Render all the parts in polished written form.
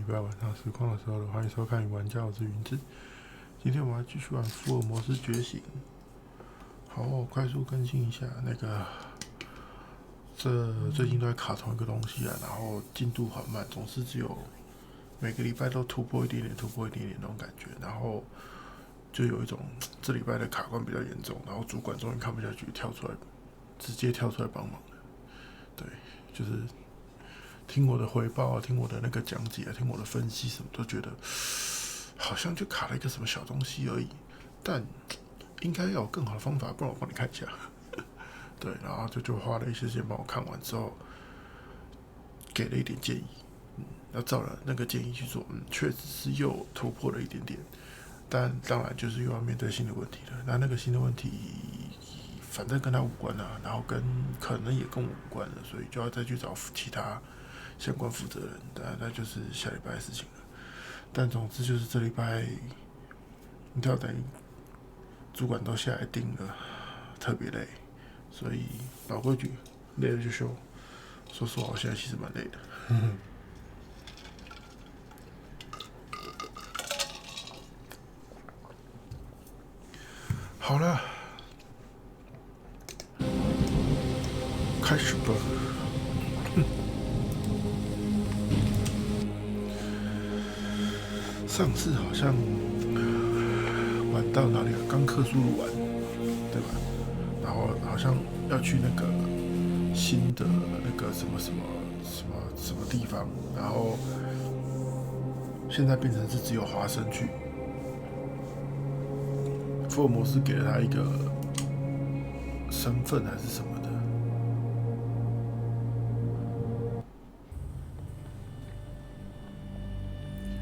拜晚上实况的时候了，欢迎收看《玩家》，我是云志。今天我们要继续玩《福尔摩斯觉醒》。好，我快速更新一下那个，这最近都在卡同一个东西啊，然后进度缓慢，总是只有每个礼拜都突破一点点，突破一点点那种感觉，然后就有一种这礼拜的卡关比较严重，然后主管终于看不下去，直接跳出来帮忙了。对，就是听我的回报啊，听我的那个讲解啊，听我的分析，什么都觉得好像就卡了一个什么小东西而已，但应该要有更好的方法，不然我帮你看一下。对，然后就花了一些时间帮我看完之后，给了一点建议，要照了那个建议去做，确实是又突破了一点点，但当然就是又要面对新的问题了。那个新的问题，反正跟他无关啊，然后可能也跟我无关了，所以就要再去找其他相关负责人，那就是下礼拜的事情了。但总之就是这礼拜，你知道等于主管都下来定了，特别累，所以老规矩，累了就休。说实话，我现在其实蛮累的。好了，开始吧。上次好像玩到哪里了？刚克苏鲁玩，对吧？然后好像要去那个新的那个什么地方，然后现在变成是只有华生去。福尔摩斯给了他一个身份还是什么的，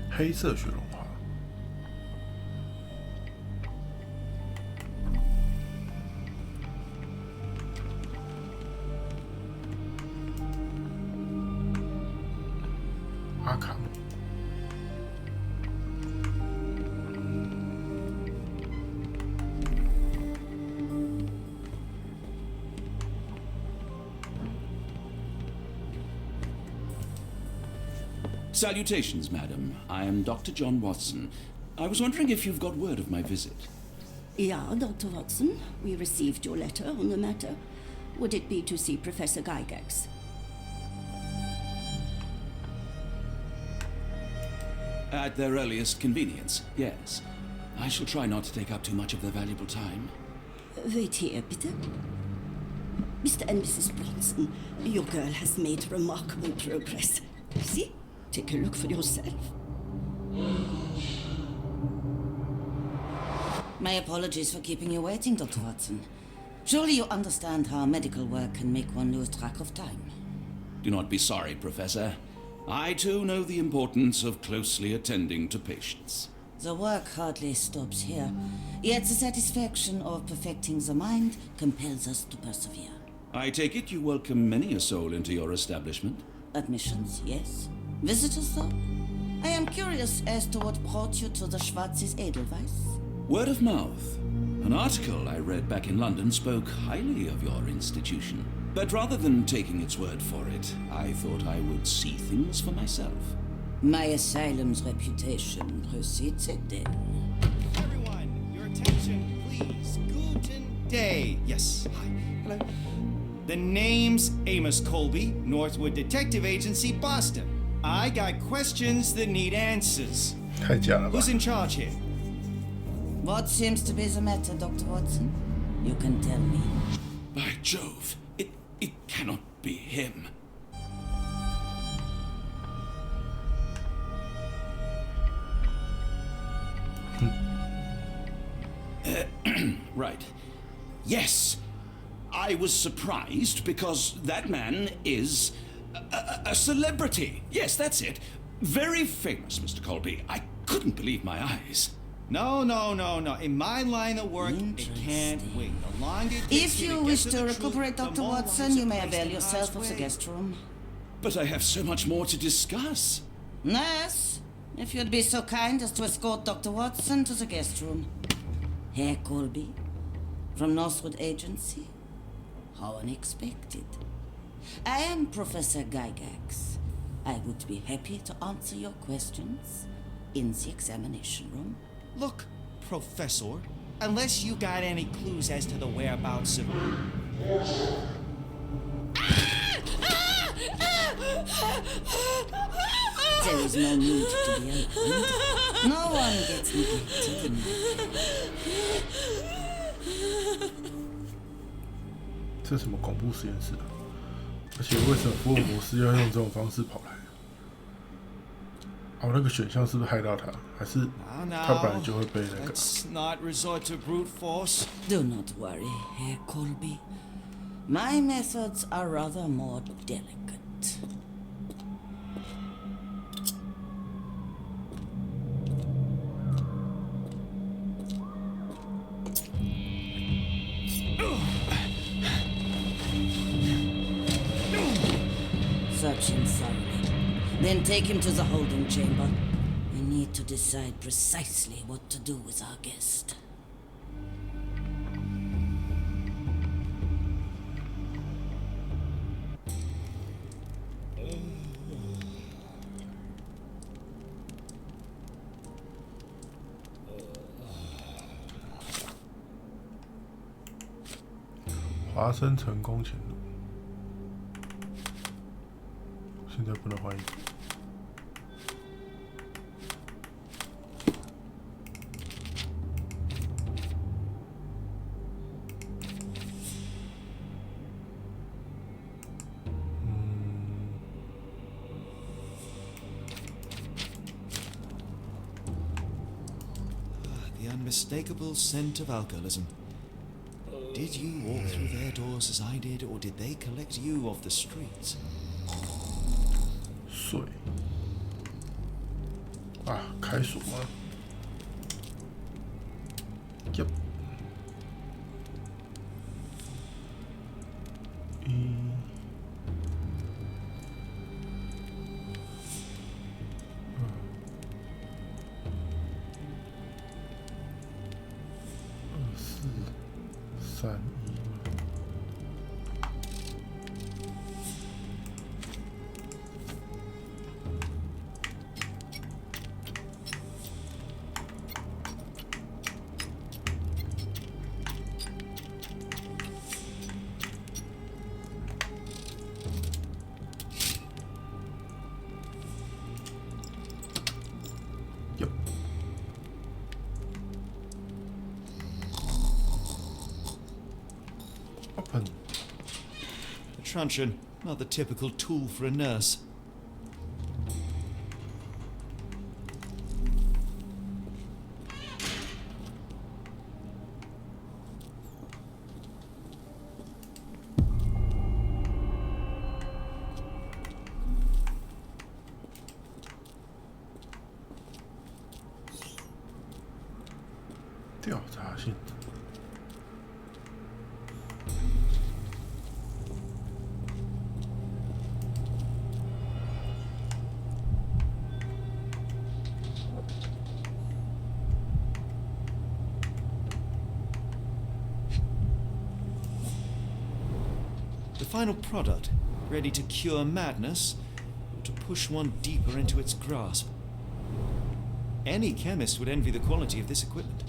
黑色雪绒花。阿卡姆。Salutations, madam. I am Dr. John Watson. I was wondering if you've got word of my visit. Yeah, Dr. Watson. We received your letter on the matter. Would it be to see Professor Gygax? At their earliest convenience, yes. I shall try not to take up too much of their valuable time. Wait here, bitte. Mr. and Mrs. Bronson, your girl has made remarkable progress. See? Take a look for yourself. My apologies for keeping you waiting, Dr. Watson. Surely you understand how medical work can make one lose track of time. Do not be sorry, Professor. I too know the importance of closely attending to patients. The work hardly stops here, yet the satisfaction of perfecting the mind compels us to persevere. I take it you welcome many a soul into your establishment? Admissions, yes. Visitors, though? I am curious as to what brought you to the Schwarzes Edelweiss. Word of mouth. An article I read back in London spoke highly of your institution. But rather than taking its word for it, I thought I would see things for myself. My asylum's reputation precedes it, then. Everyone, your attention, please. Guten day. Yes, hi. Hello. The name's Amos Colby, Northwood Detective Agency, Boston. I got questions that need answers. 太假了吧 Who's in charge here? What seems to be the matter, Dr. Watson? You can tell me. By Jove, it cannot be him. Right. Yes. I was surprised because that man is a celebrity. Yes, that's it. Very famous, Mr. Colby. I couldn't believe my eyes. No. In my line of work, it can't wait. The longer it takes If me you to get wish to to the recuperate, truth, the Dr. more Watson, one's you may placed avail in yourself harm's of the way. guest room. But I have so much more to discuss. Nurse, if you'd be so kind as to escort Dr. Watson to the guest room. Herr Colby, from Northwood Agency. How unexpected. I am Professor Gygax. I would be happy to answer your questions in the examination room. Look, Professor, unless you got any clues as to the whereabouts of... There is no need to be alarmed. No one gets neglected in my care. 这什么恐怖实验室啊？而且为什么福尔摩斯要用这种方式跑来？哦，那个选项是不是害到他？还是他本来就会被那个？ Let's not resort to brute force. Do not worry, Herr Colby. My methods are rather more delicate. Search him thoroughly. Then take him to the holding chamber. We need to decide precisely what to do with our guest. "华生成功前路，现在不能换衣服。The unmistakable scent of alcoholism. Did you walk through their doors as I did, or did they collect you off the streets? 水啊，开锁吗？Yep。3、2、Yep. Open. A truncheon, not the typical tool for a nurse. The final product, ready to cure madness, or to push one deeper into its grasp. Any chemist would envy the quality of this equipment.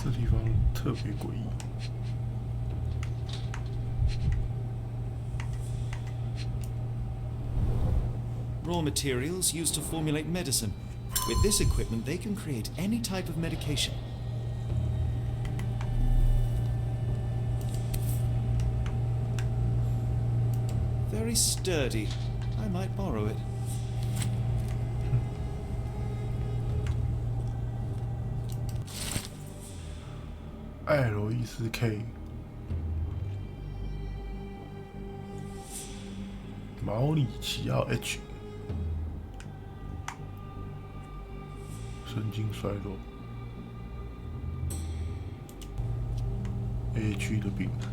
This 地方特别诡异。Raw materials used to formulate medicine. With this equipment, they can create any type of medication. Very sturdy. I might borrow it. L-E-C-K 毛里奇奥 H 神经衰弱 A 区的病人。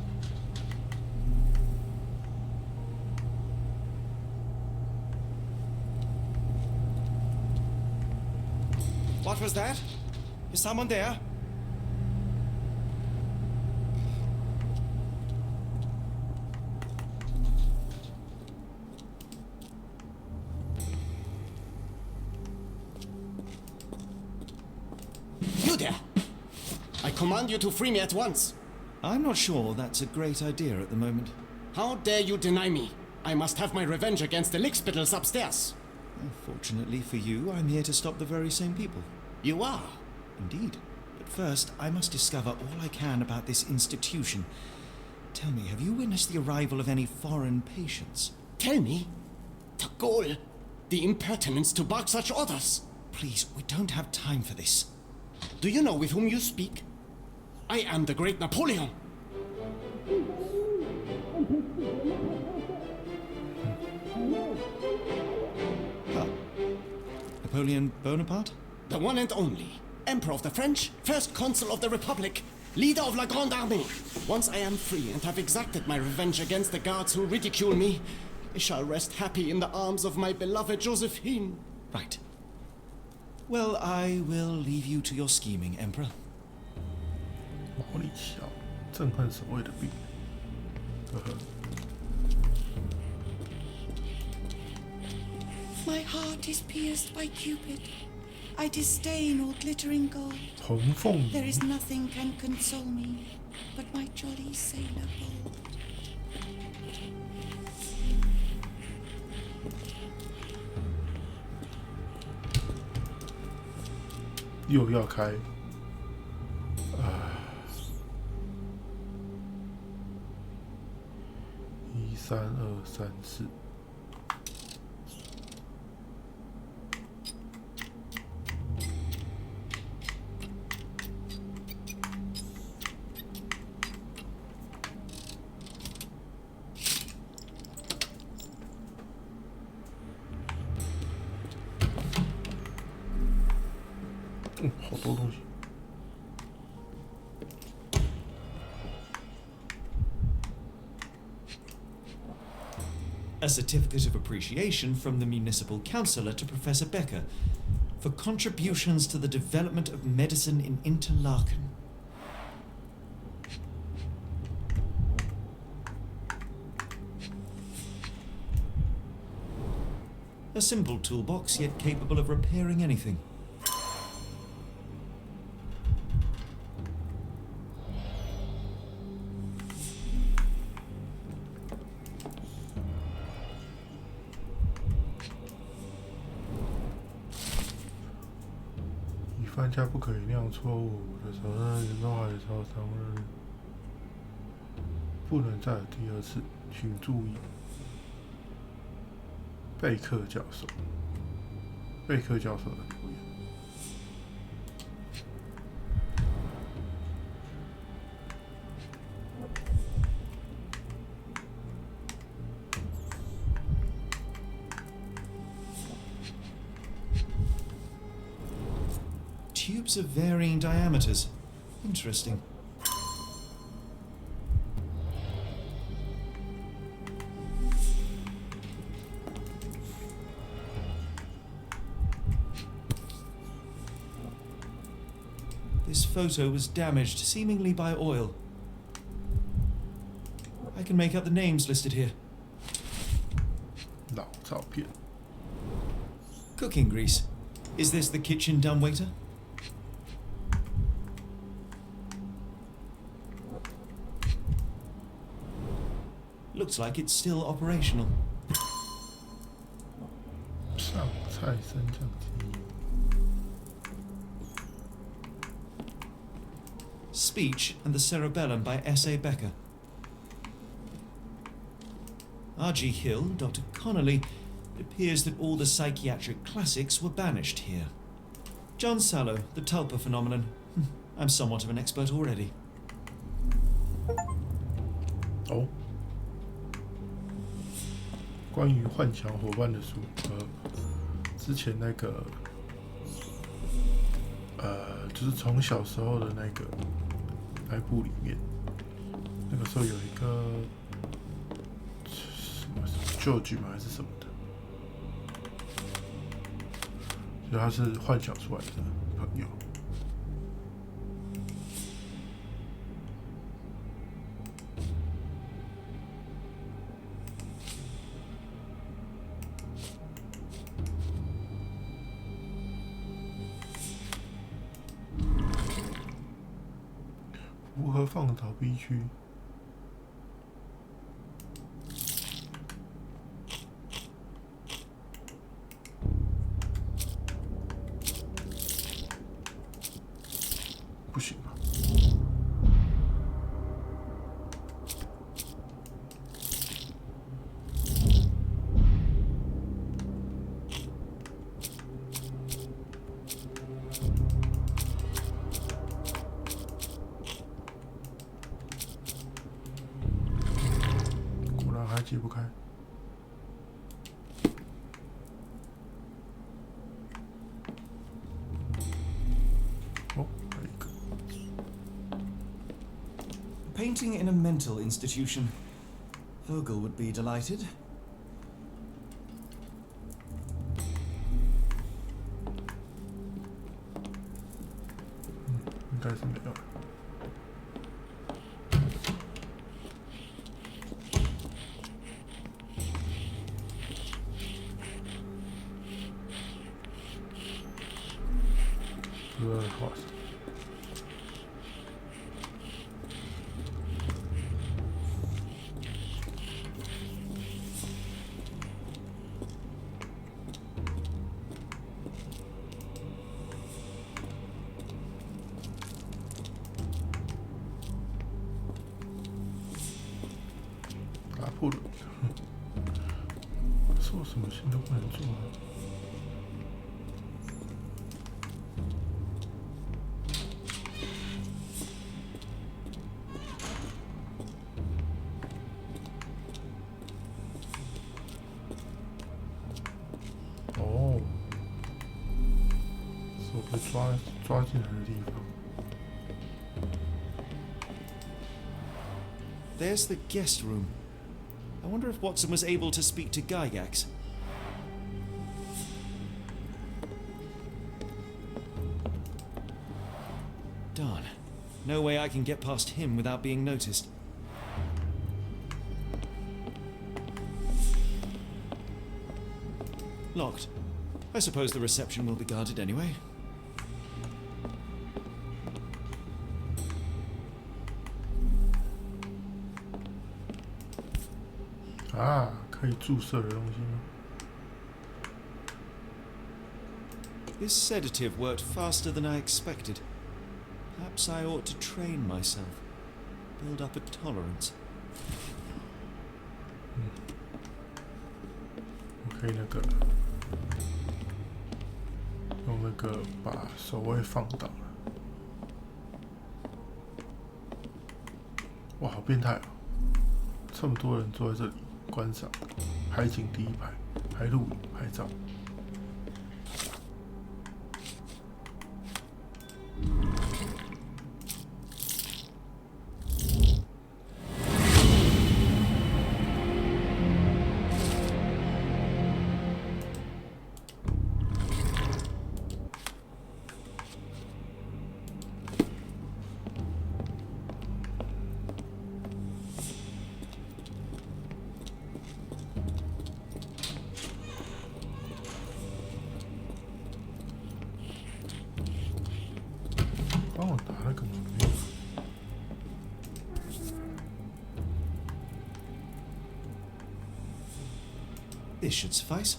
What was that? Is someone there? You there! I command you to free me at once. I'm not sure that's a great idea at the moment. How dare you deny me? I must have my revenge against the lickspittles upstairs. Fortunately for you, I'm here to stop the very same people. You are? Indeed. But first, I must discover all I can about this institution. Tell me, have you witnessed the arrival of any foreign patients? Tell me. The gall. The impertinence to bark such orders. Please, we don't have time for this. Do you know with whom you speak? I am the great Napoleon. Huh. Napoleon Bonaparte? The one and only. Emperor of the French, first consul of the Republic, leader of La Grande Armée. Once I am free and have exacted my revenge against the guards who ridicule me, I shall rest happy in the arms of my beloved Josephine. Right. Well, I will leave you to your scheming, Emperor. 毛利小，憎恨所谓的病。呵呵。 My heart is pierced by Cupid. I disdain all glittering gold. 红凤 There is nothing can console me but my jolly sailor bold. 又要开，13234。好多东西。 A certificate of appreciation from the municipal councillor to Professor Becker for contributions to the development of medicine in Interlaken. A simple toolbox, yet capable of repairing anything.以犯下不可原谅错误的责任严重害超伤人，不能再有第二次，请注意。贝克教授，贝克教授的留言。 Tubes of varying diameters. Interesting. This photo was damaged, seemingly by oil. I can make out the names listed here. 老照片。 Cooking grease. Is this the kitchen dumbwaiter? Looks like it's still operational. 上菜升降机。 Speech and the Cerebellum by S.A. Becker. R.G. Hill, Dr. Connolly. It appears that all the psychiatric classics were banished here. John Sallow, the Tulpa phenomenon. I'm somewhat of an expert already. 哦，关于幻想伙伴的书，之前那个，就是从小时候的那部里面，那个时候有一个什么 George 吗还是什么的，所以他是幻想出来的。朋友。如何放逃避区？不行吧？果然还解不开。哦，还有一个。 Painting in a mental institution. Vogel would be delighted. 应该是没有。哇塞！打破了，做什么新都不能做啊！哦，是我被抓进来的地方。 There's the guest room. I wonder if Watson was able to speak to Gygax. Darn. No way I can get past him without being noticed. Locked. I suppose the reception will be guarded anyway. 啊，可以注射的东西吗？ This sedative worked faster than I expected. Perhaps I ought to train myself. Build up a tolerance. 我可以用那个把手位放倒了。哇，好变态哦！这么多人坐在这里观赏海景第一排，还录影拍照。帮我拿了个门面。This should suffice.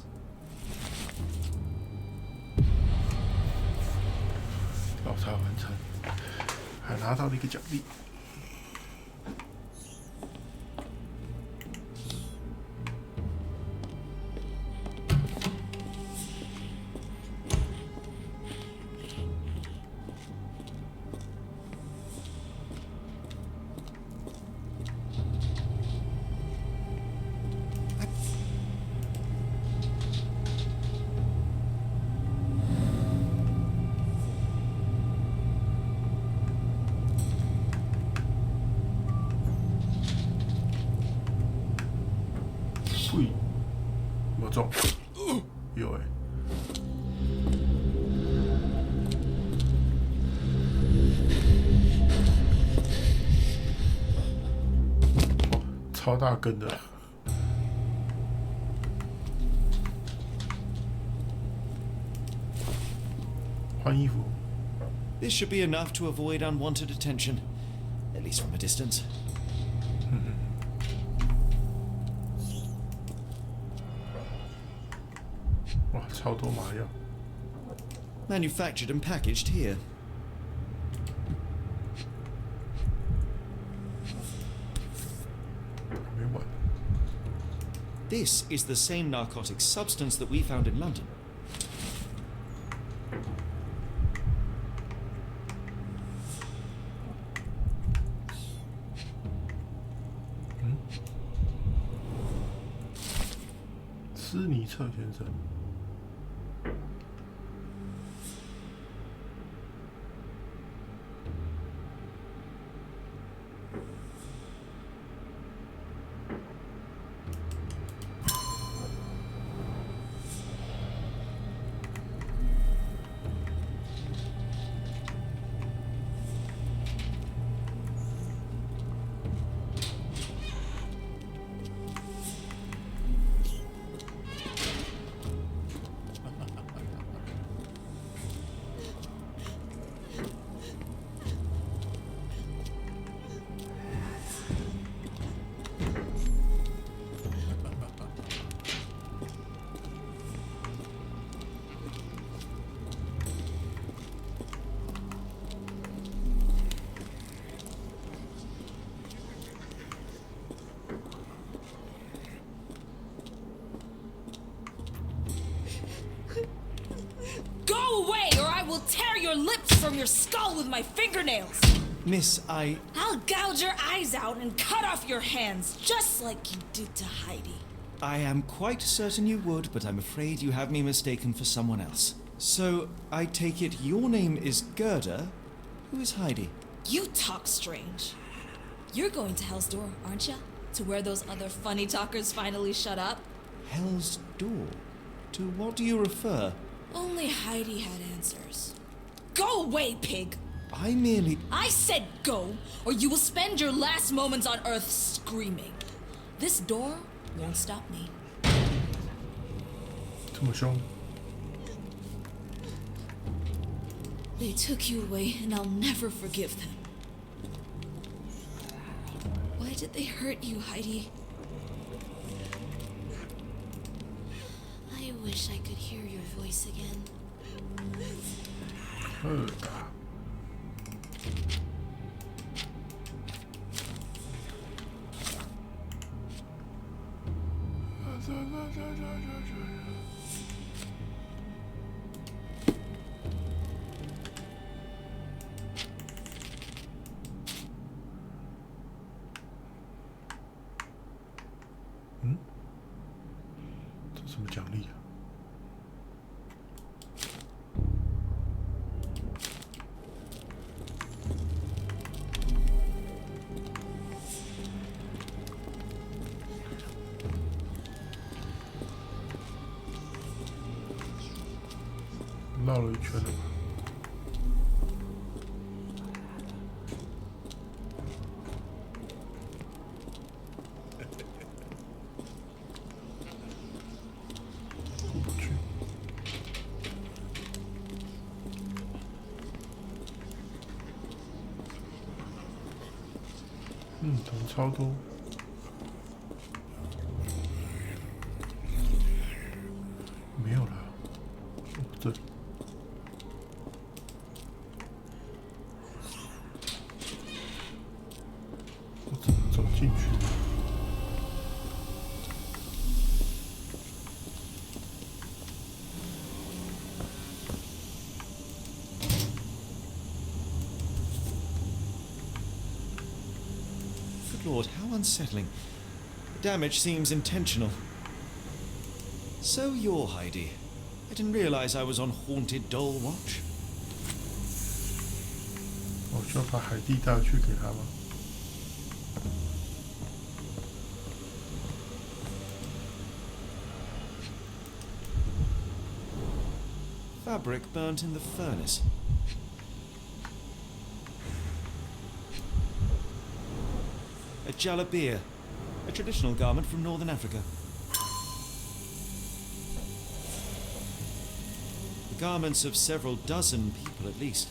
调查完成，还拿到了一个奖励。呸！没中，有哎、超大根的。换衣服。 This should be enough to avoid unwanted attention, at least from a distance. 哇，超多麻药。 Manufactured and packaged here. This is the same narcotic substance that we found in London. Hmm? 斯尼策先生。 Go away, or I will tear your lips from your skull with my fingernails! Miss, I'll gouge your eyes out and cut off your hands, just like you did to Heidi. I am quite certain you would, but I'm afraid you have me mistaken for someone else. So, I take it your name is Gerda? Who is Heidi? You talk strange. You're going to Hell's Door, aren't you? To where those other funny talkers finally shut up? Hell's Door? To what do you refer? Only Heidi had answers. Go away, pig! I said go, or you will spend your last moments on Earth screaming. This door won't stop me. 这么凶。 They took you away, and I'll never forgive them. Why did they hurt you, Heidi? I wish I could hear your voice again. 这什么奖励啊？绕了一圈了吧？过不去。人超多。没有了。哦，这里。 我怎么走进去？ Good Lord, how unsettling. The damage seems intentional. So you're Heidi. I didn't realize I was on Haunted Doll Watch. 我需要把海蒂带回去给他吗？ Fabric burnt in the furnace. A jalabia. A traditional garment from northern Africa. The garments of several dozen people at least.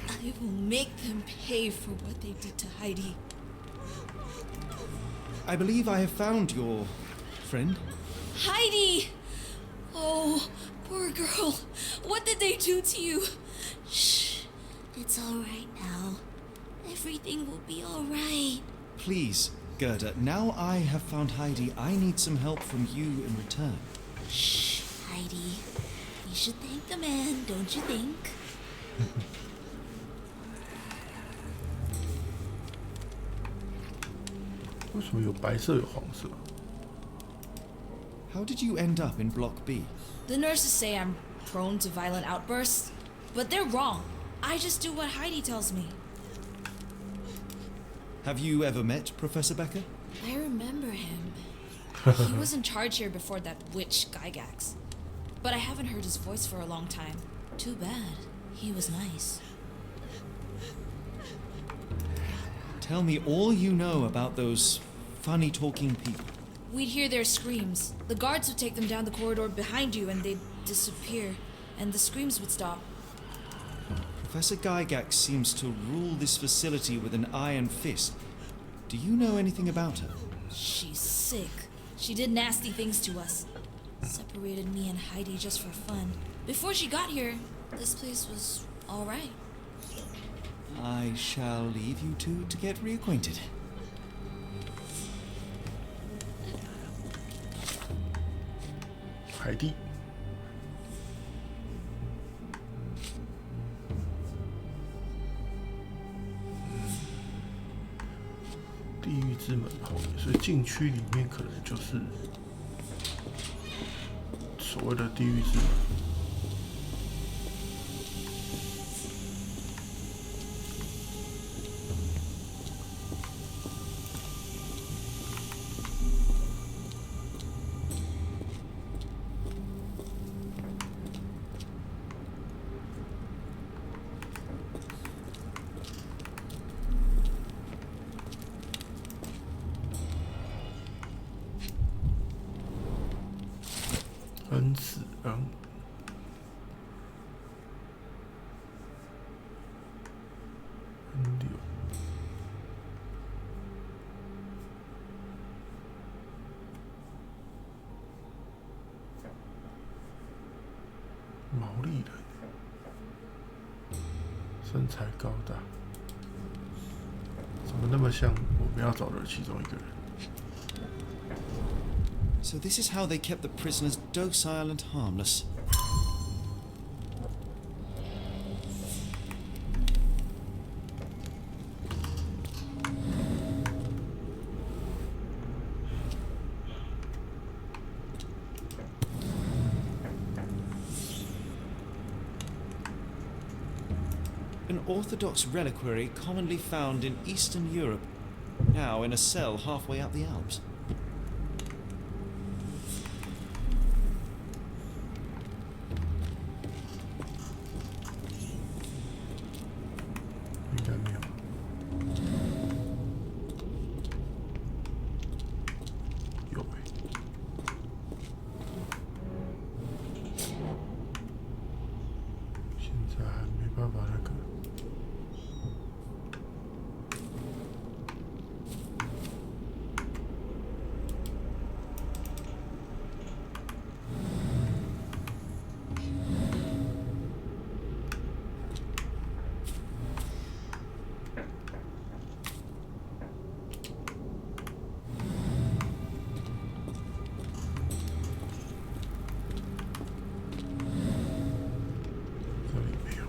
I will make them pay for what they did to Heidi. I believe I have found your friend. Heidi! Oh, poor girl. What did they do to you? Shh. It's all right now. Everything will be all right. Please, Gerda, now I have found Heidi, I need some help from you in return. Shh, Heidi. You should thank the man, don't you think? 为什么有白色有黄色？ How did you end up in Block B? The nurses say I'm prone to violent outbursts, but they're wrong. I just do what Heidi tells me. Have you ever met Professor Becker? I remember him. He was in charge here before that witch Gygax. But I haven't heard his voice for a long time. Too bad. He was nice. Tell me all you know about those funny-talking people. We'd hear their screams. The guards would take them down the corridor behind you and they'd disappear. And the screams would stop. Professor Gygax seems to rule this facility with an iron fist. Do you know anything about her? She's sick. She did nasty things to us. Separated me and Heidi just for fun. Before she got here, this place was all right. I shall leave you two to get reacquainted. Heidi，地狱之门后面，所以禁区里面可能就是所谓的地狱之门。恩赐恩，恩六，毛利人，身材高大，怎么那么像我们要找的其中一个人？ So this is how they kept the prisoners docile and harmless. An orthodox reliquary commonly found in Eastern Europe, now in a cell halfway up the Alps. 应该没有。有欸。现在还没办法那个。这里没有。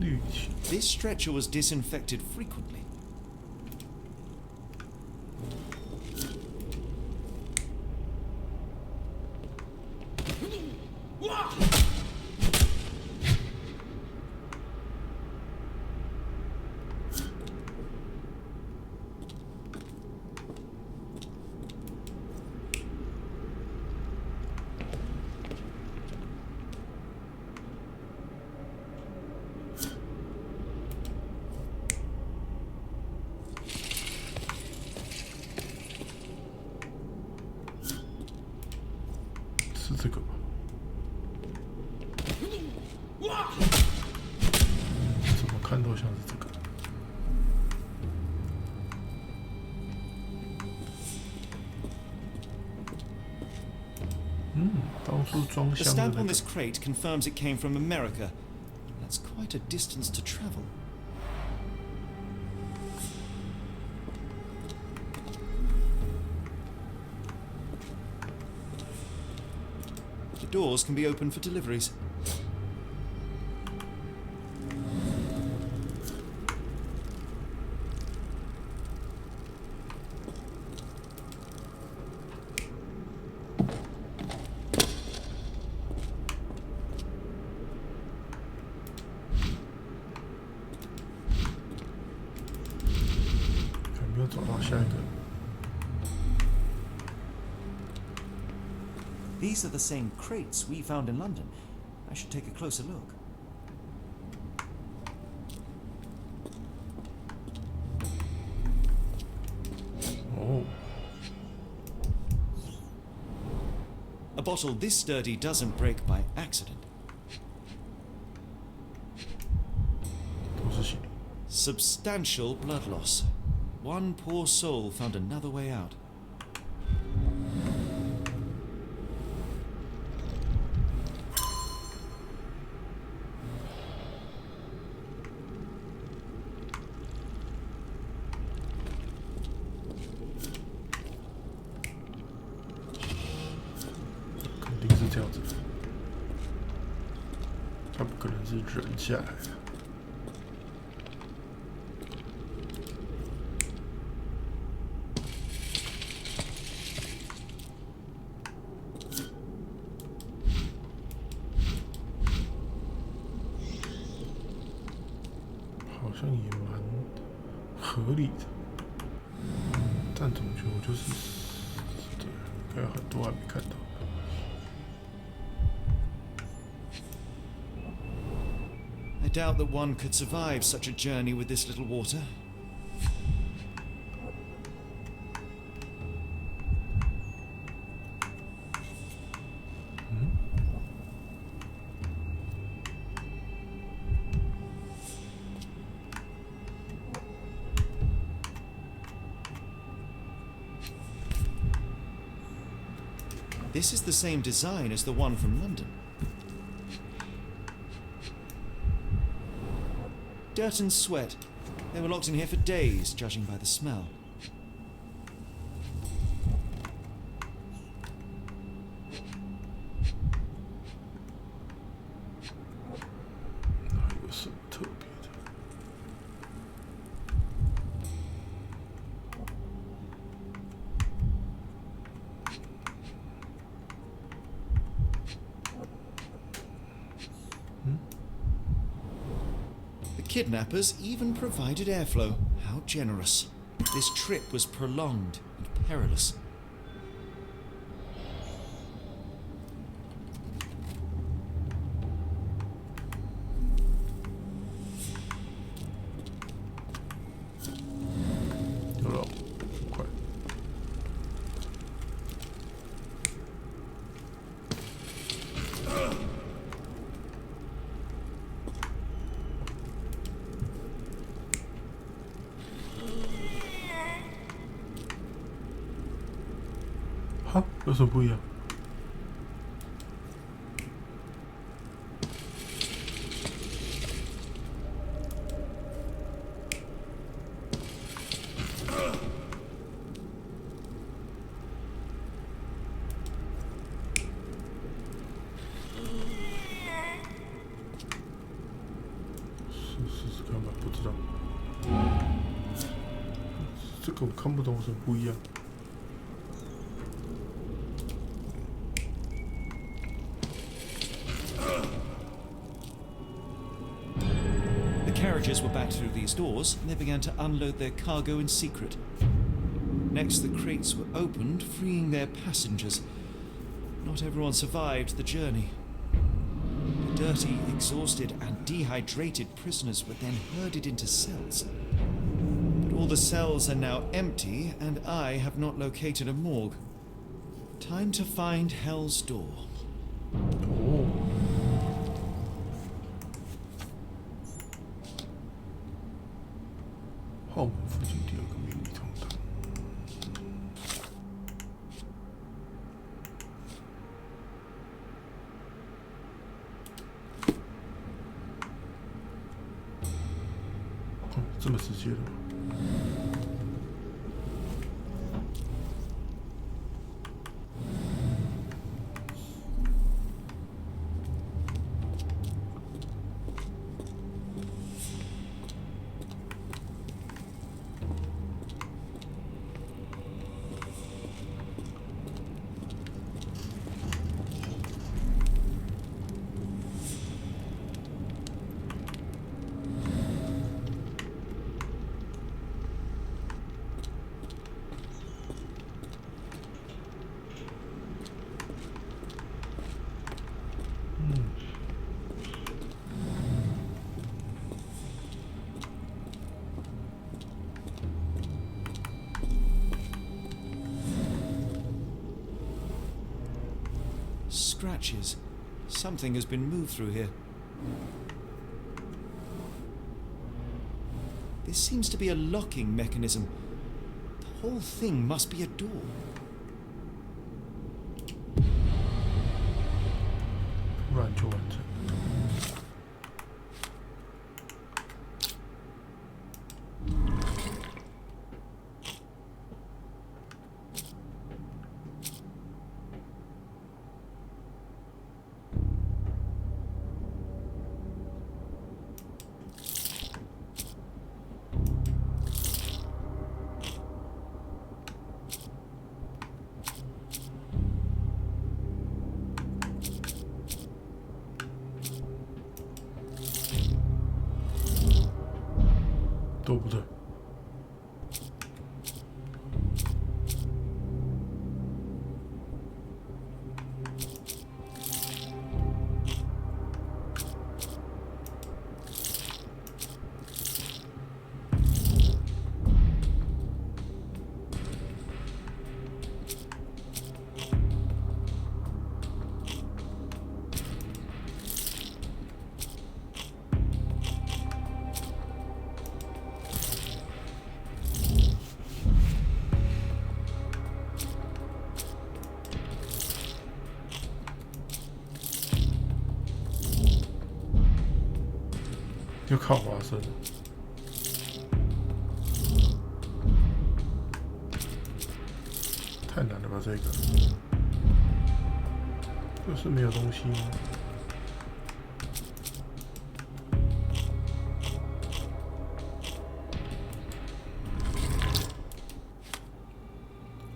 氯气。 This stretcher was disinfected frequently.是这个吧？怎么看都像是这个。当初装 The 箱的 stamp 那 on 个 this crate confirms it came from America. That's quite a distance to travel. The doors can be opened for deliveries. These are the same crates we found in London. I should take a closer look. Oh. A bottle this sturdy doesn't break by accident. 都是血。 Substantial blood loss. One poor soul found another way out.下来。好像也蛮合理的，但总觉得我就是对，还有很多还没看到。 I doubt that one could survive such a journey with this little water. This is the same design as the one from London. Dirt and sweat. They were locked in here for days, judging by the smell. Kidnappers even provided airflow. How generous. This trip was prolonged and perilous. Hello. 快。哈，有什么不一样？是试试看吧，不知道。这个我看不懂，什么不一样？ Carriages were backed through these doors, and they began to unload their cargo in secret. Next, the crates were opened, freeing their passengers. Not everyone survived the journey. The dirty, exhausted, and dehydrated prisoners were then herded into cells. But all the cells are now empty, and I have not located a morgue. Time to find Hell's Door. Oh. 后门附近第二个秘密通道。哦，这么直接的吗？Scratches. Something has been moved through here. This seems to be a locking mechanism. The whole thing must be a door. 突然就完成。都不对。又靠华生，太难了吧？这个就是没有东西吗？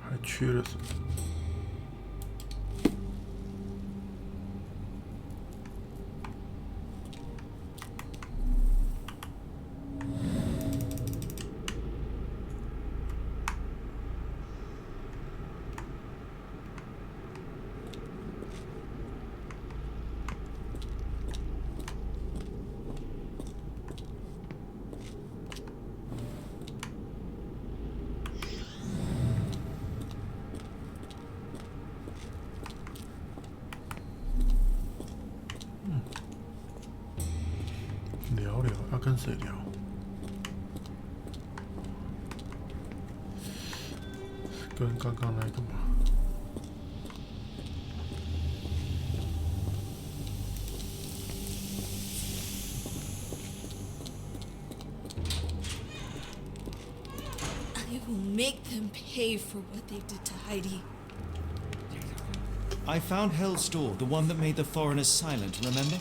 还缺了什么？ 聊聊，要跟谁聊？跟刚刚那个吗？ I will make them pay for what they did to Heidi. I found Hell's Door, the one that made the foreigners silent, remember?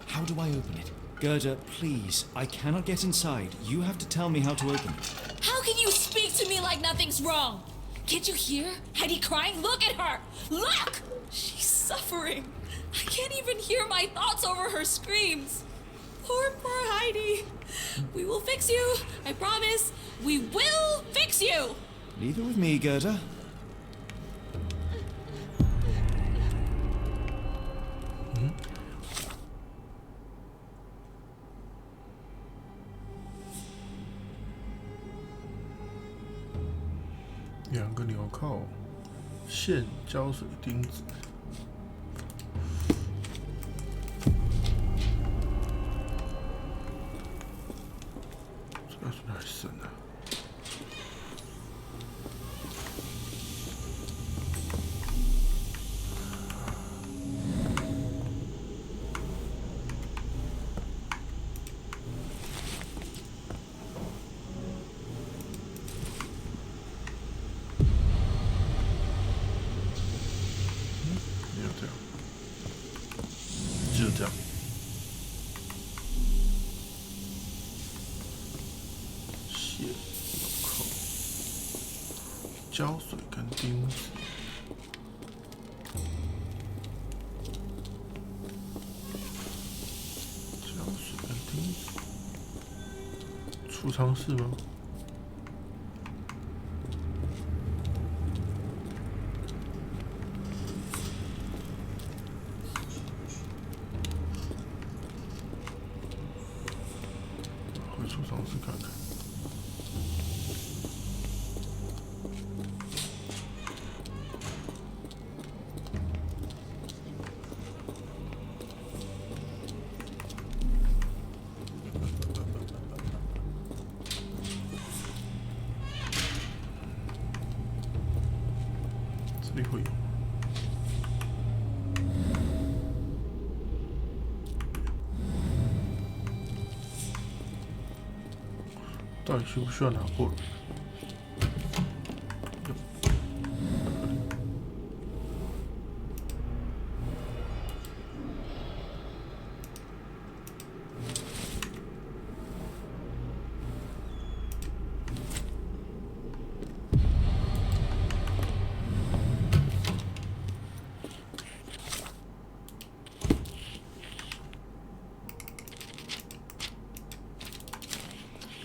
How do I open it? Gerda, please, I cannot get inside. You have to tell me how to open it. How can you speak to me like nothing's wrong? Can't you hear Heidi crying? Look at her! Look! She's suffering. I can't even hear my thoughts over her screams. Poor Heidi. We will fix you. I promise. We will fix you. Leave it with me, Gerda.2个纽扣，线、胶水、钉子。这要去哪里生啊？就这样。线、纽扣、胶水跟钉子。胶水跟钉子。储藏室吗？回储藏室看看。这里会有。到底需不需要拿破仑？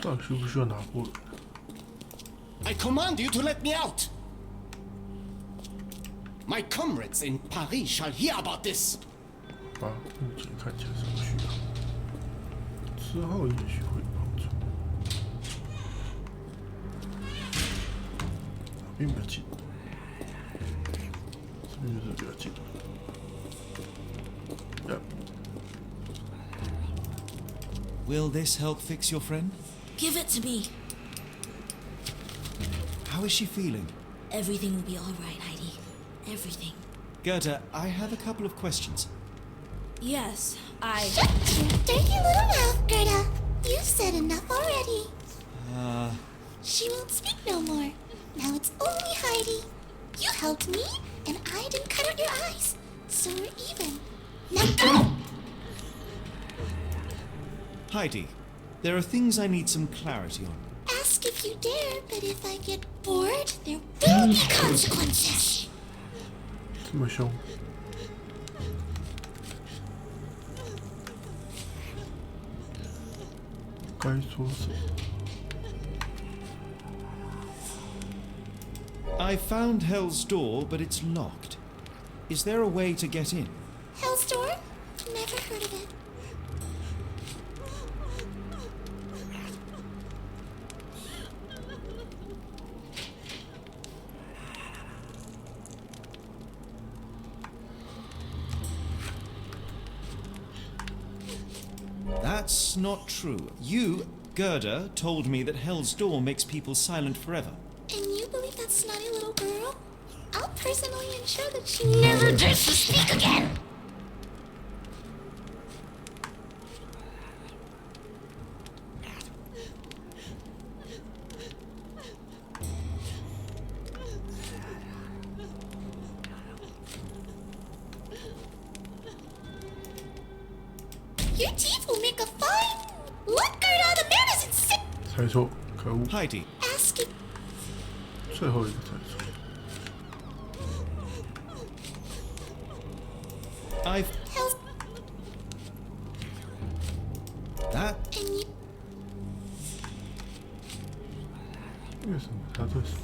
到底需不需要拿破仑？ I command you to let me out! My comrades in Paris shall hear about this! 吧，目前看起来是不需要，之后也许会有帮助。哪边比较近？这边就是比较近。Will this help fix your friend? Give it to me. How is she feeling? Everything will be all right, Heidi. Everything. Gerda, I have a couple of questions. Yes, Shut your dirty little mouth, Gerda. You've said enough already. She won't speak no more. Now it's only Heidi. You helped me, and I didn't cut out your eyes. So we're even. Now go! Heidi, there are things I need some clarity on. Ask if you dare, but if I get bored, there will be consequences. 这么凶？该说什么？ I found Hell's Door, but it's locked. Is there a way to get in? Hell's Door? Never heard of it. That's not true. You, Gerda, told me that Hell's Door makes people silent forever. And you believe that snotty little girl? I'll personally ensure that she never dares to speak again! Your teeth will make a 猜错，可恶！ Heidi, Asking 最后一个猜错。 I've... help That... and you 为什么他这是？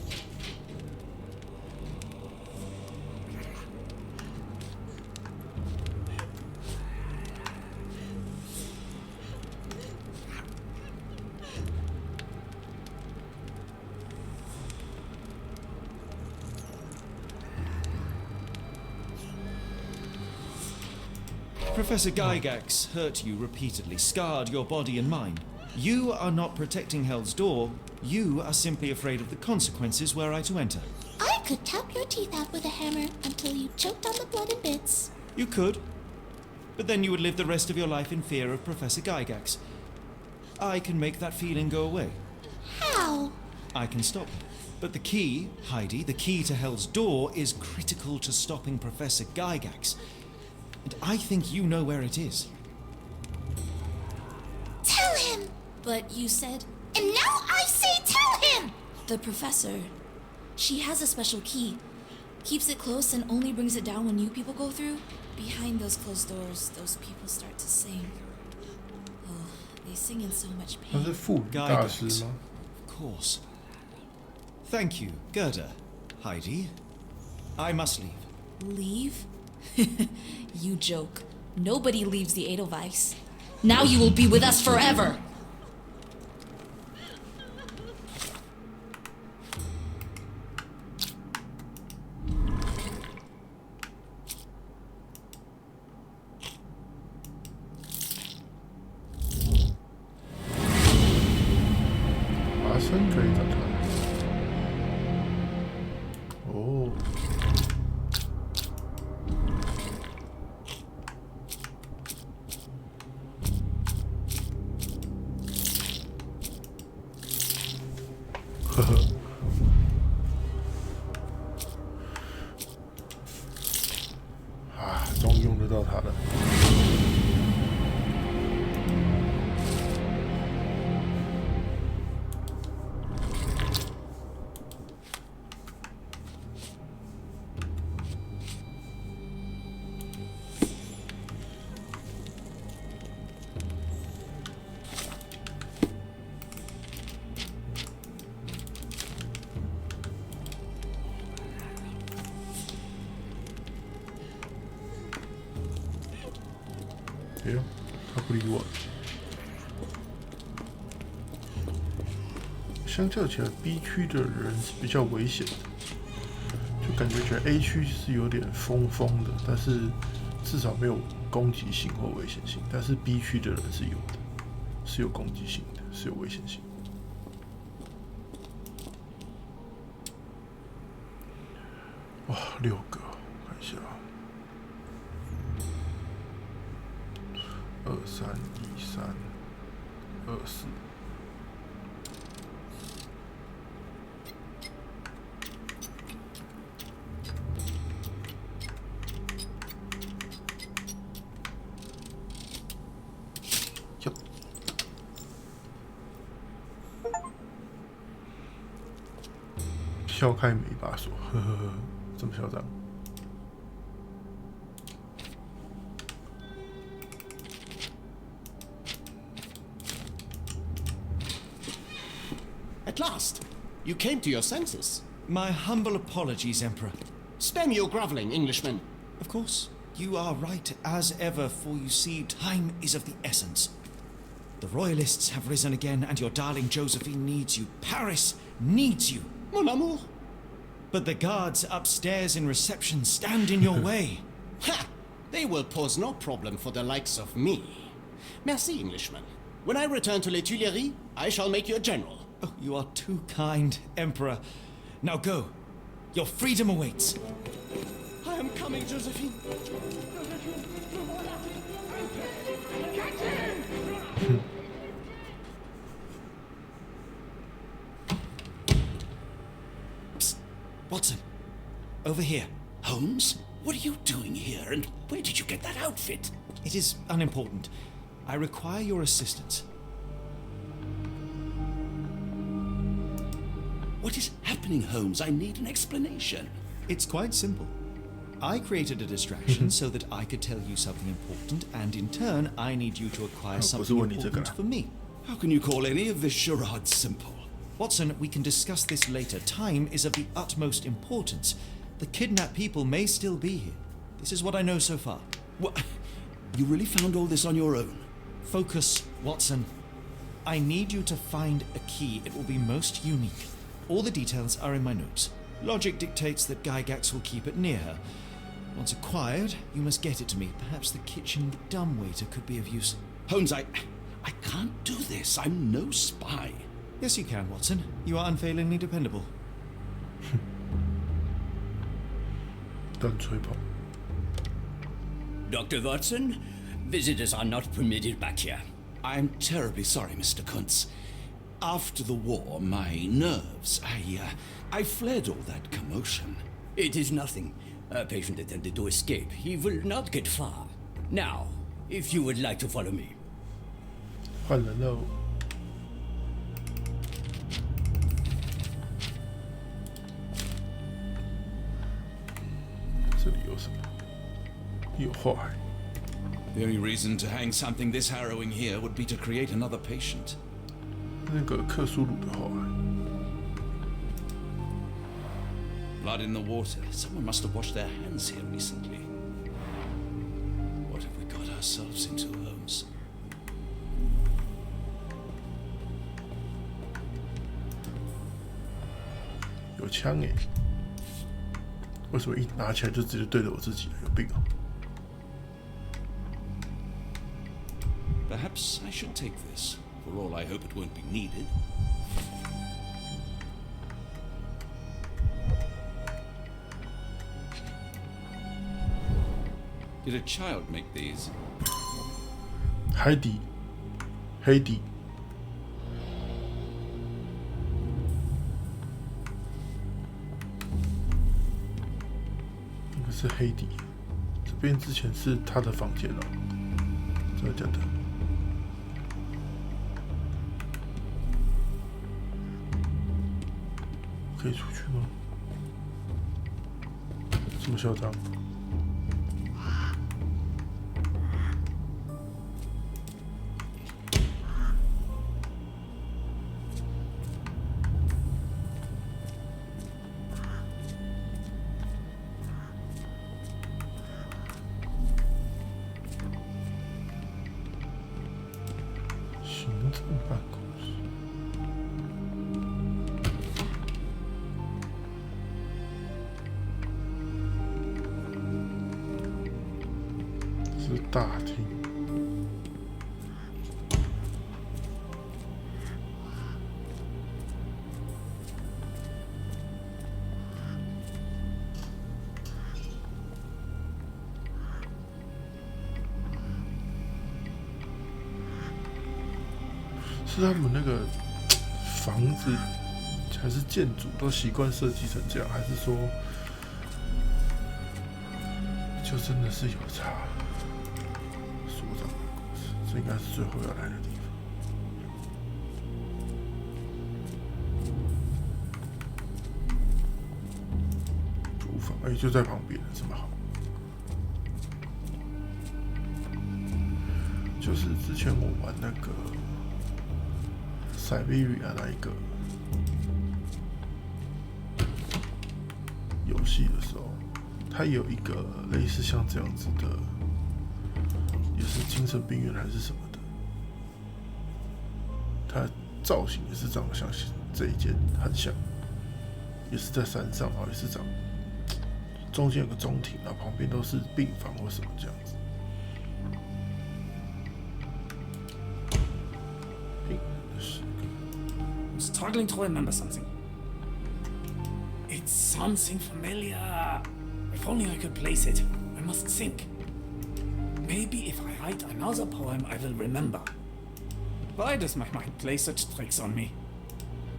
Professor Gygax hurt you repeatedly, scarred your body and mind. You are not protecting Hell's Door. You are simply afraid of the consequences were I to enter. I could tap your teeth out with a hammer until you choked on the blood in bits. You could. But then you would live the rest of your life in fear of Professor Gygax. I can make that feeling go away. How? I can stop. But the key, Heidi, the key to Hell's Door is critical to stopping Professor Gygax. And I think you know where it is. Tell him! But you said And now I say tell him! the professor. She has a special key. Keeps it close and only brings it down when you people go through. Behind those closed doors, those people start to sing. Oh, they sing in so much 他是 pain. 副理大师 Gygax. 吗？ Of course. Thank you, Gerda. Heidi. I must leave. Leave? You joke. Nobody leaves the Edelweiss. Now you will be with us forever!麻生可以找他。哦，呵呵。啊，终于用得到他了。哎呦，他不理我。相较起来，B 区的人是比较危险的，就感觉起来 A 区是有点疯疯的，但是至少没有攻击性或危险性。但是 B 区的人是有的，是有攻击性的，是有危险性的。哇，6个，看一下啊。231324。哟，笑开每一把锁，呵呵呵，这么嚣张。At last, you came to your senses. My humble apologies, Emperor. Spare me your groveling, Englishman. Of course, you are right as ever, for you see, time is of the essence. The royalists have risen again, and your darling Josephine needs you. Paris needs you. Mon amour. But the guards upstairs in reception stand in your way. Ha! They will pose no problem for the likes of me. Merci, Englishman. When I return to Les Tuileries, I shall make you a general. Oh, you are too kind, Emperor. Now go. Your freedom awaits. I am coming, Josephine. Psst. Watson. Over here. Holmes, what are you doing here, and where did you get that outfit? It is unimportant. I require your assistance. What is happening, Holmes? I need an explanation. It's quite simple. I created a distraction so that I could tell you something important, and in turn, I need you to acquire something important for me. How can you call any of this charade simple? Watson, we can discuss this later. Time is of the utmost importance. The kidnapped people may still be here. This is what I know so far. What? You really found all this on your own? Focus, Watson. I need you to find a key. It will be most unique. All the details are in my notes. Logic dictates that Gygax will keep it near her. Once acquired, you must get it to me. Perhaps the kitchen dumbwaiter could be of use. Holmes, I can't do this. I'm no spy. Yes, you can, Watson. You are unfailingly dependable. Dr. Watson, visitors are not permitted back here. I'm terribly sorry, Mr. Kuntz. After the war, my nerves, I fled all that commotion. It is nothing. A patient attempted to escape. He will not get far. Now, if you would like to follow me. 换人喽。这里有什么？有话。The only reason to hang something this harrowing here would be to create another patient. 那个克苏鲁的话。Blood in the water. Someone must have washed their hands here recently. What have we got ourselves into, Holmes? 有枪耶！为什么一拿起来就直接对着我自己？有病啊！ Perhaps I should take this. For all I hope it won't be needed. Did a child make these? 海底，黑底。那个是黑底，这边之前是他的房间哦，真的假的？可以出去吗？这么嚣张？行政办公室。是大厅。是他们那个房子还是建筑都习惯设计成这样，还是说就真的是有差？所长办公室，这应该是最后要来的地方。厨房，哎，就在旁边，这么好。就是之前我玩那个。Siberia 那一个游戏的时候，它有一个类似像这样子的，也是精神病院还是什么的，它造型也是长得像这一间很像，也是在山上，然后也是长中间有个中庭，然后旁边都是病房或什么这样子。I'm struggling to remember something. It's something familiar. If only I could place it. I must think. Maybe if I write another poem, I will remember. Why does my mind play such tricks on me?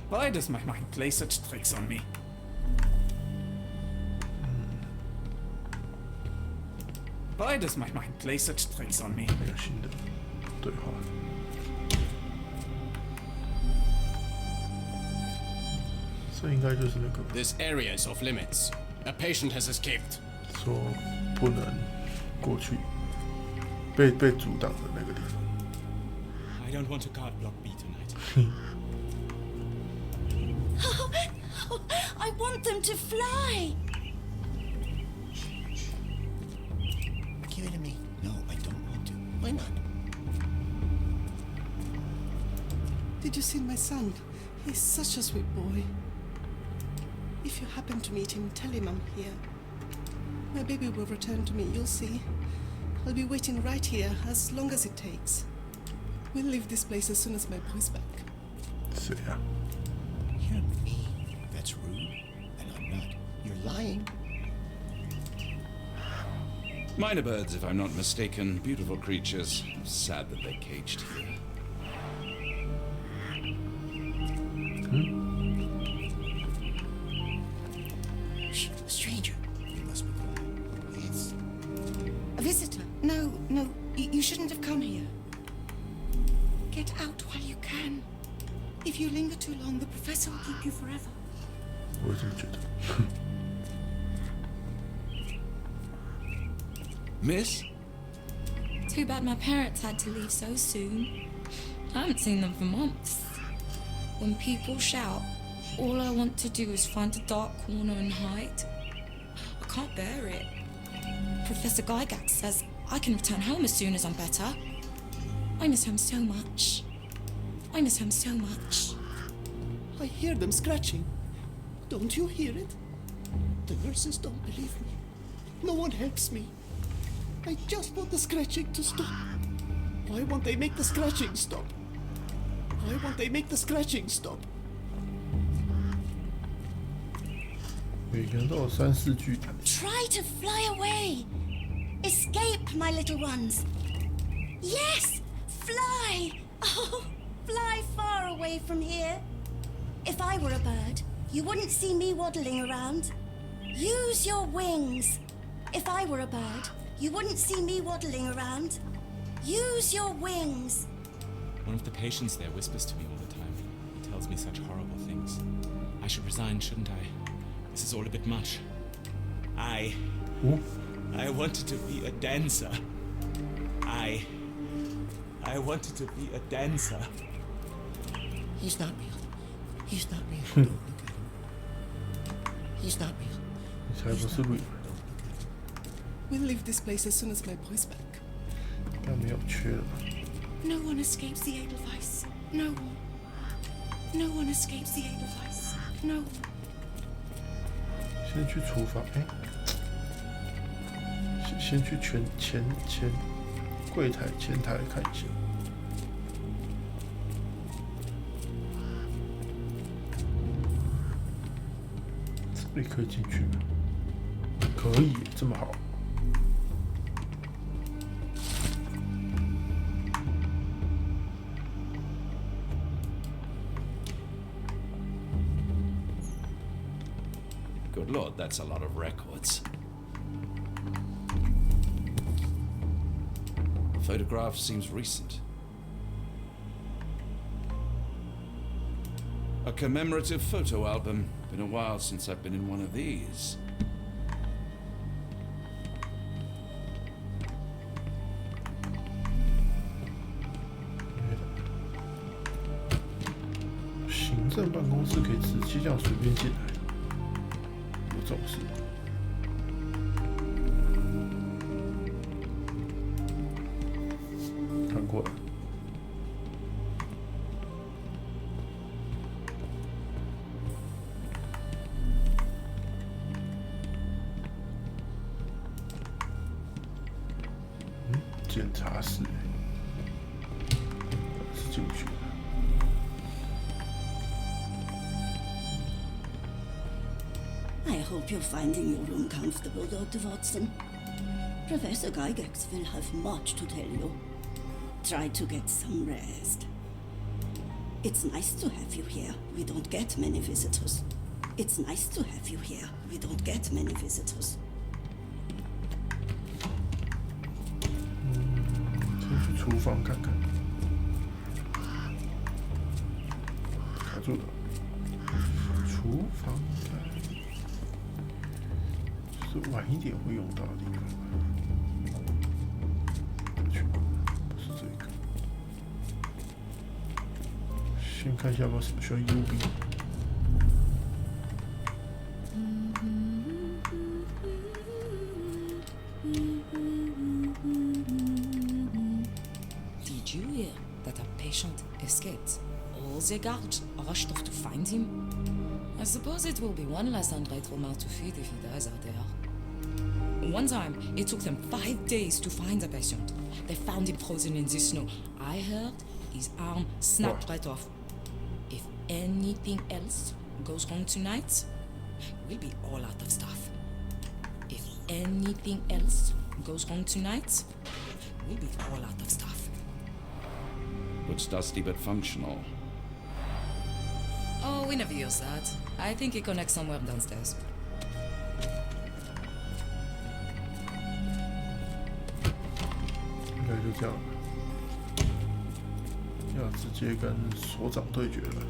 Why does my mind play such tricks on me? Why does my mind play such tricks on me? 没有新的对话。这应该就是那个 This area is off limits. A patient has escaped. 说不能过去，被阻挡的那个地方。 I don't want to card block B tonight. I want them to fly. Give it to me. No, I don't want to. Why not? Did you see my son? He's such a sweet boy. If you happen to meet him, tell him I'm here. My baby will return to me, you'll see. I'll be waiting right here as long as it takes. We'll leave this place as soon as my boy's back. 谁呀？ You're mean. That's rude. And I'm not. You're lying. Minor birds, if I'm not mistaken. Beautiful creatures. Sad that they're caged here. Shh, stranger. You must be quiet. Yes. A visitor? No, you shouldn't have come here. Get out while you can. If you linger too long, the professor will keep you forever. 我也这么觉得。 Miss? Too bad my parents had to leave so soon. I haven't seen them for months. When people shout, all I want to do is find a dark corner and hide. I can't bear it. Professor Gygax says I can return home as soon as I'm better. I miss home so much. I miss home so much. I hear them scratching. Don't you hear it? The nurses don't believe me. No one helps me. I just want the scratching to stop. Why won't they make the scratching stop? Why won't they make the scratching stop? 每个人都有3、4句谈。 Try to fly away. Escape, my little ones. Yes, fly. Oh, fly far away from here. If I were a bird, you wouldn't see me waddling around. Use your wings. If I were a bird, you wouldn't see me waddling around. Use your wings. One of the patients there whispers to me all the time. He tells me such horrible things. I should resign, shouldn't I? This is all a bit much. I wanted to be a dancer. I wanted to be a dancer. He's not real. He's not real. Don't look at him. He's not real. 你才不是 real， We'll leave this place as soon as my boy's back. 应该没有缺了吧？ No one escapes the Edelweiss. No one. No one escapes the Edelweiss. No one. 先去厨房，先去前柜台前台看一下。这里可以进去吗？可以，这么好。 Good lord, that's a lot of records. The photograph seems recent. A commemorative photo album. Been a while since I've been in one of these. "行政办公室可以直接这样随便进来，有这种事吗？看过了。 检查室，是进不去的。 I hope you're finding your room comfortable, Dr. Watson. Professor Gygax will have much to tell you. Try to get some rest. It's nice to have you here. We don't get many visitors. It's nice to have you here. We don't get many visitors. 先去厨房看看。卡住了。厨厨房开，是晚一点会用到的地方吧？不去过，不是这个。先看一下有没有什么需要 UV。Did you hear that a patient escaped? All the guards rushed off to find him. I suppose it will be one less ungrateful mouth to feed if he dies out there. One time, it took them 5 days to find the patient. They found him frozen in the snow. I heard his arm snapped right off. If anything else goes wrong tonight, we'll be all out of stuff. If anything else goes wrong tonight, we'll be all out of stuff. Looks dusty but functional. Oh, we never use that. I think it connects somewhere downstairs. 应该就这样了，要直接跟所长对决了。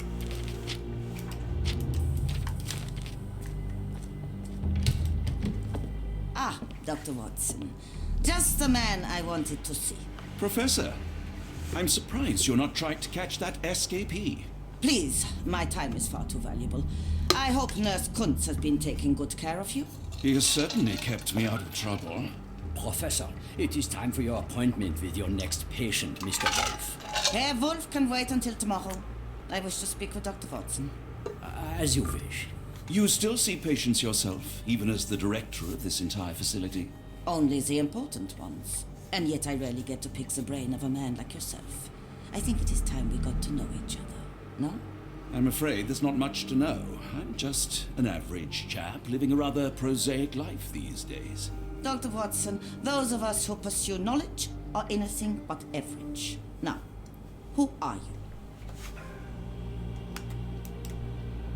Ah, Dr. Watson. Just the man I wanted to see. Professor, I'm surprised you're not trying to catch that escapee. Please, my time is far too valuable. I hope Nurse Kuntz has been taking good care of you. He has certainly kept me out of trouble. Professor, it is time for your appointment with your next patient, Mr. Wolf. Herr Wolf can wait until tomorrow. I wish to speak with Dr. Watson. As you wish. You still see patients yourself, even as the director of this entire facility? Only the important ones. And yet I rarely get to pick the brain of a man like yourself. I think it is time we got to know each other. No? I'm afraid there's not much to know. I'm just an average chap living a rather prosaic life these days. Dr. Watson, those of us who pursue knowledge are anything but average. Now, who are you?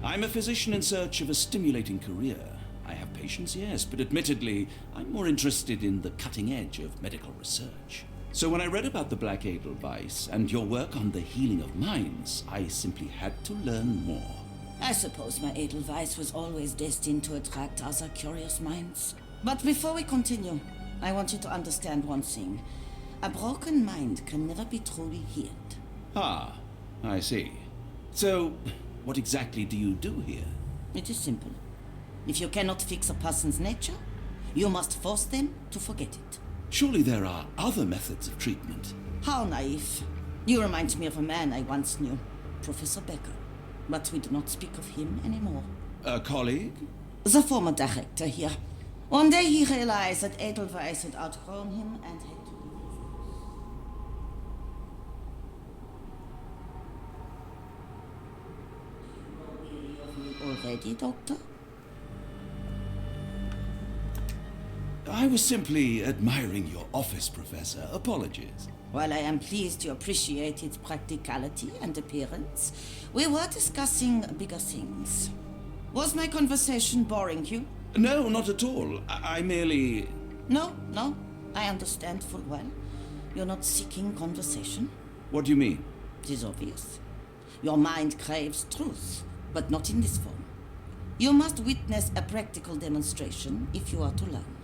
I'm a physician in search of a stimulating career. I have patients, yes, but admittedly, I'm more interested in the cutting edge of medical research. So when I read about the Black Edelweiss and your work on the healing of minds, I simply had to learn more. I suppose my Edelweiss was always destined to attract other curious minds. But before we continue, I want you to understand one thing. A broken mind can never be truly healed. Ah, I see. So, what exactly do you do here? It is simple. If you cannot fix a person's nature, you must force them to forget it. Surely there are other methods of treatment. How naive. You remind me of a man I once knew, Professor Becker. But we do not speak of him anymore. A colleague? The former director here. One day he realized that Edelweiss had outgrown him and had to leave. Already, Doctor? I was simply admiring your office, Professor. Apologies. While I am pleased you appreciate its practicality and appearance, we were discussing bigger things. Was my conversation boring you? No, not at all. I merely... No, I understand full well. You're not seeking conversation. What do you mean? It is obvious. Your mind craves truth, but not in this form. You must witness a practical demonstration if you are to learn.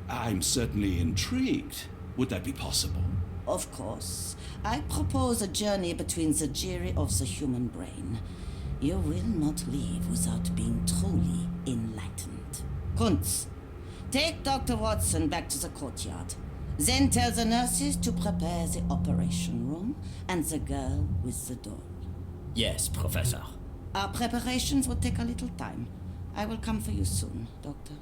I'm certainly intrigued. Would that be possible? Of course. I propose a journey between the jury of the human brain. You will not leave without being truly enlightened. Kuntz, take Dr. Watson back to the courtyard. Then tell the nurses to prepare the operation room and the girl with the doll. Yes, Professor. Our preparations will take a little time. I will come for you soon, Doctor.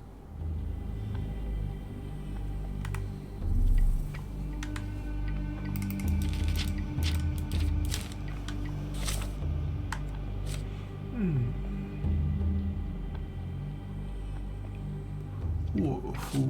沃尔夫。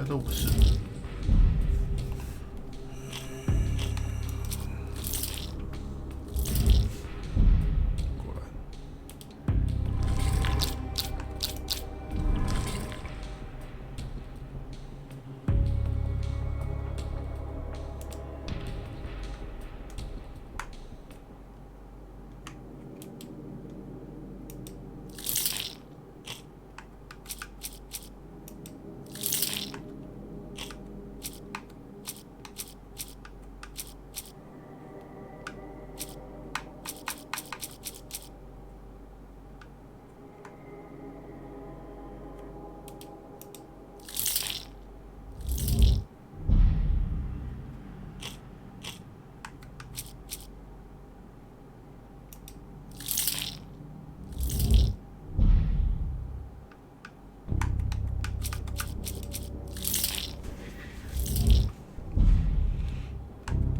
都不是。果然。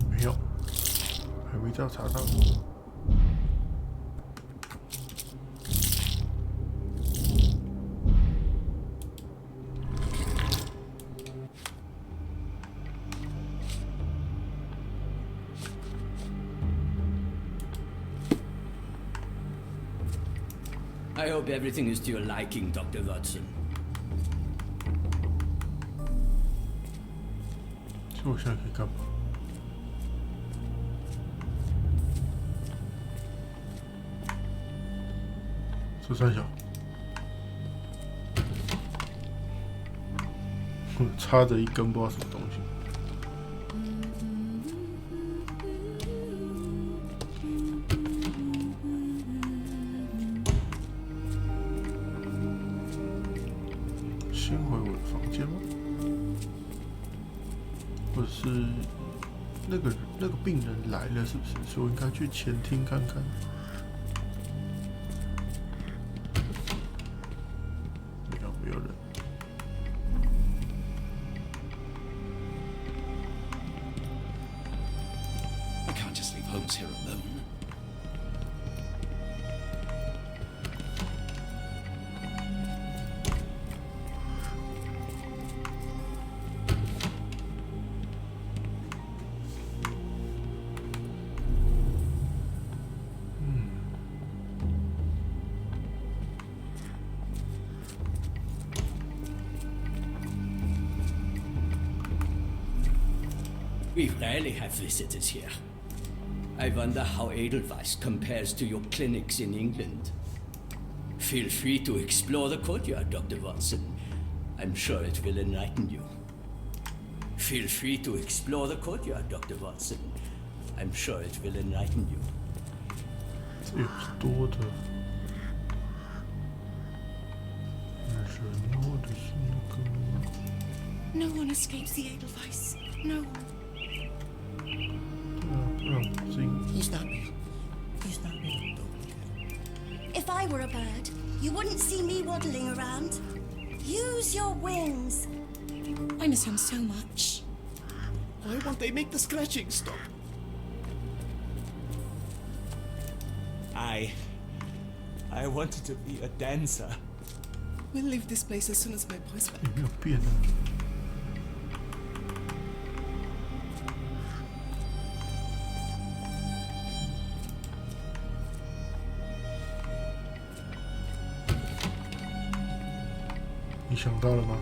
没有，还没调查到。I hope everything is to your liking, Dr. Watson. 所以我现在可以干嘛？这三小，插着一根不知道什么东西。先回我的房间吗？或者是那个病人来了，是不是？所以我应该去前厅看看。没有人。I can't just leave Holmes here alone. We rarely have visitors here. I wonder how Edelweiss compares to your clinics in England. Feel free to explore the courtyard, Dr. Watson. I'm sure it will enlighten you. Feel free to explore the courtyard, Dr. Watson. I'm sure it will enlighten you. 这也是多的。人或者是那个。No one escapes the Edelweiss. No one. He's not real. He's not real. If I were a bird, you wouldn't see me waddling around. Use your wings. I miss him so much. Why won't they make the scratching stop? I wanted to be a dancer. We'll leave this place as soon as my boy's back. 没有变啊。你想到了吗？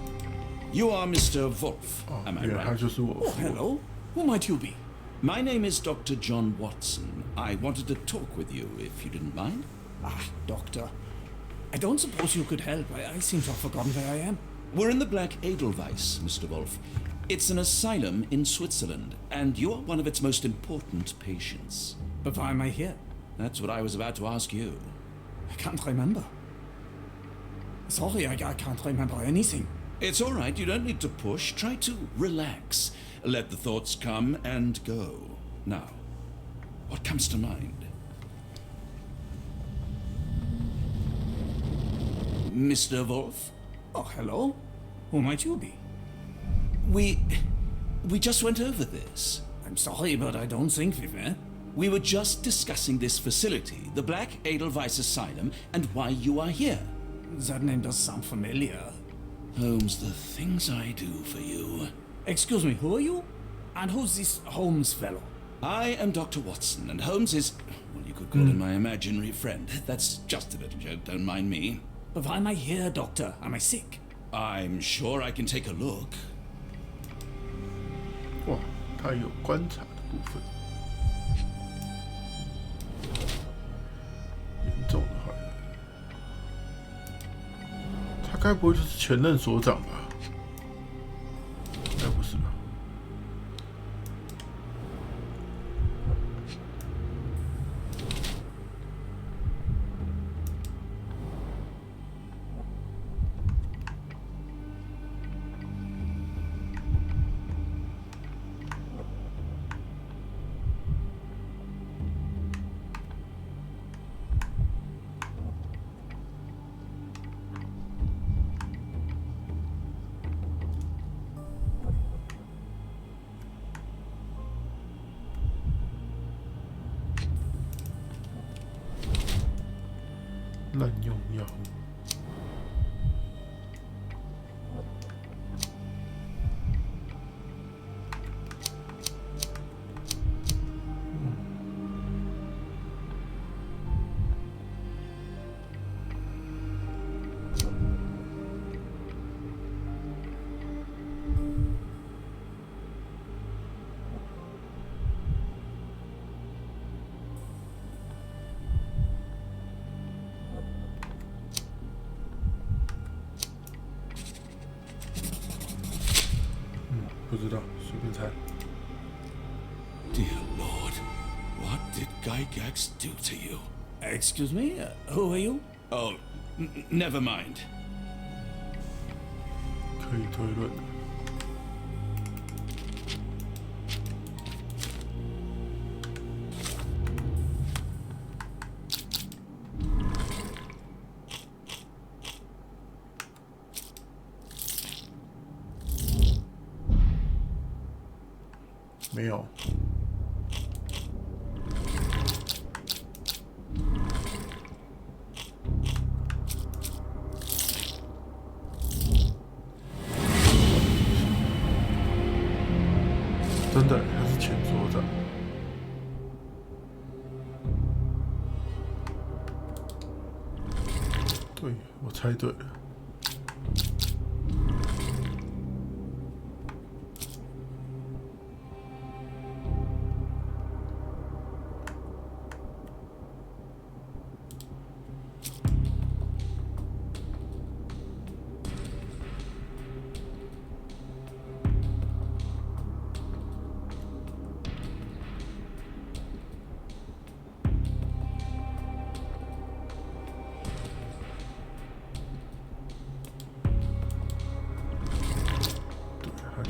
You are Mr. Wolf, 哦， am I 原来他 right? 就是我 Oh, 夫人。 hello. Who might you be? My name is Dr. John Watson. I wanted to talk with you, if you didn't mind. Ah, doctor. I don't suppose you could help. I seem to have forgotten where I am. We're in the Black Edelweiss, Mr. Wolf. It's an asylum in Switzerland, and you're one of its most important patients. But why am I here? That's what I was about to ask you. I can't remember. Sorry, I can't remember anything. It's all right, you don't need to push. Try to relax. Let the thoughts come and go. Now, what comes to mind? Mr. Wolf? Oh, hello. Who might you be? We just went over this. I'm sorry, but I don't think we were. We were just discussing this facility, the Black Edelweiss Asylum, and why you are here. That name does sound familiar. Holmes, the things I do for you. Excuse me, who are you? And who's this Holmes fellow? I am Dr. Watson, and Holmes is, well, you could call him my imaginary friend. That's just a little joke, don't mind me. But why am I here, Doctor? Am I sick? I'm sure I can take a look. 哇，它有观察的部分，严重的坏人，他该不会就是前任所长吧？应该不是吧？滥用药物。不知道，随便猜。Dear Lord, what did Gygax do to you? Excuse me, who are you? Oh, never mind. 可以推论。没有。真的，他是前所长。对，我猜对了。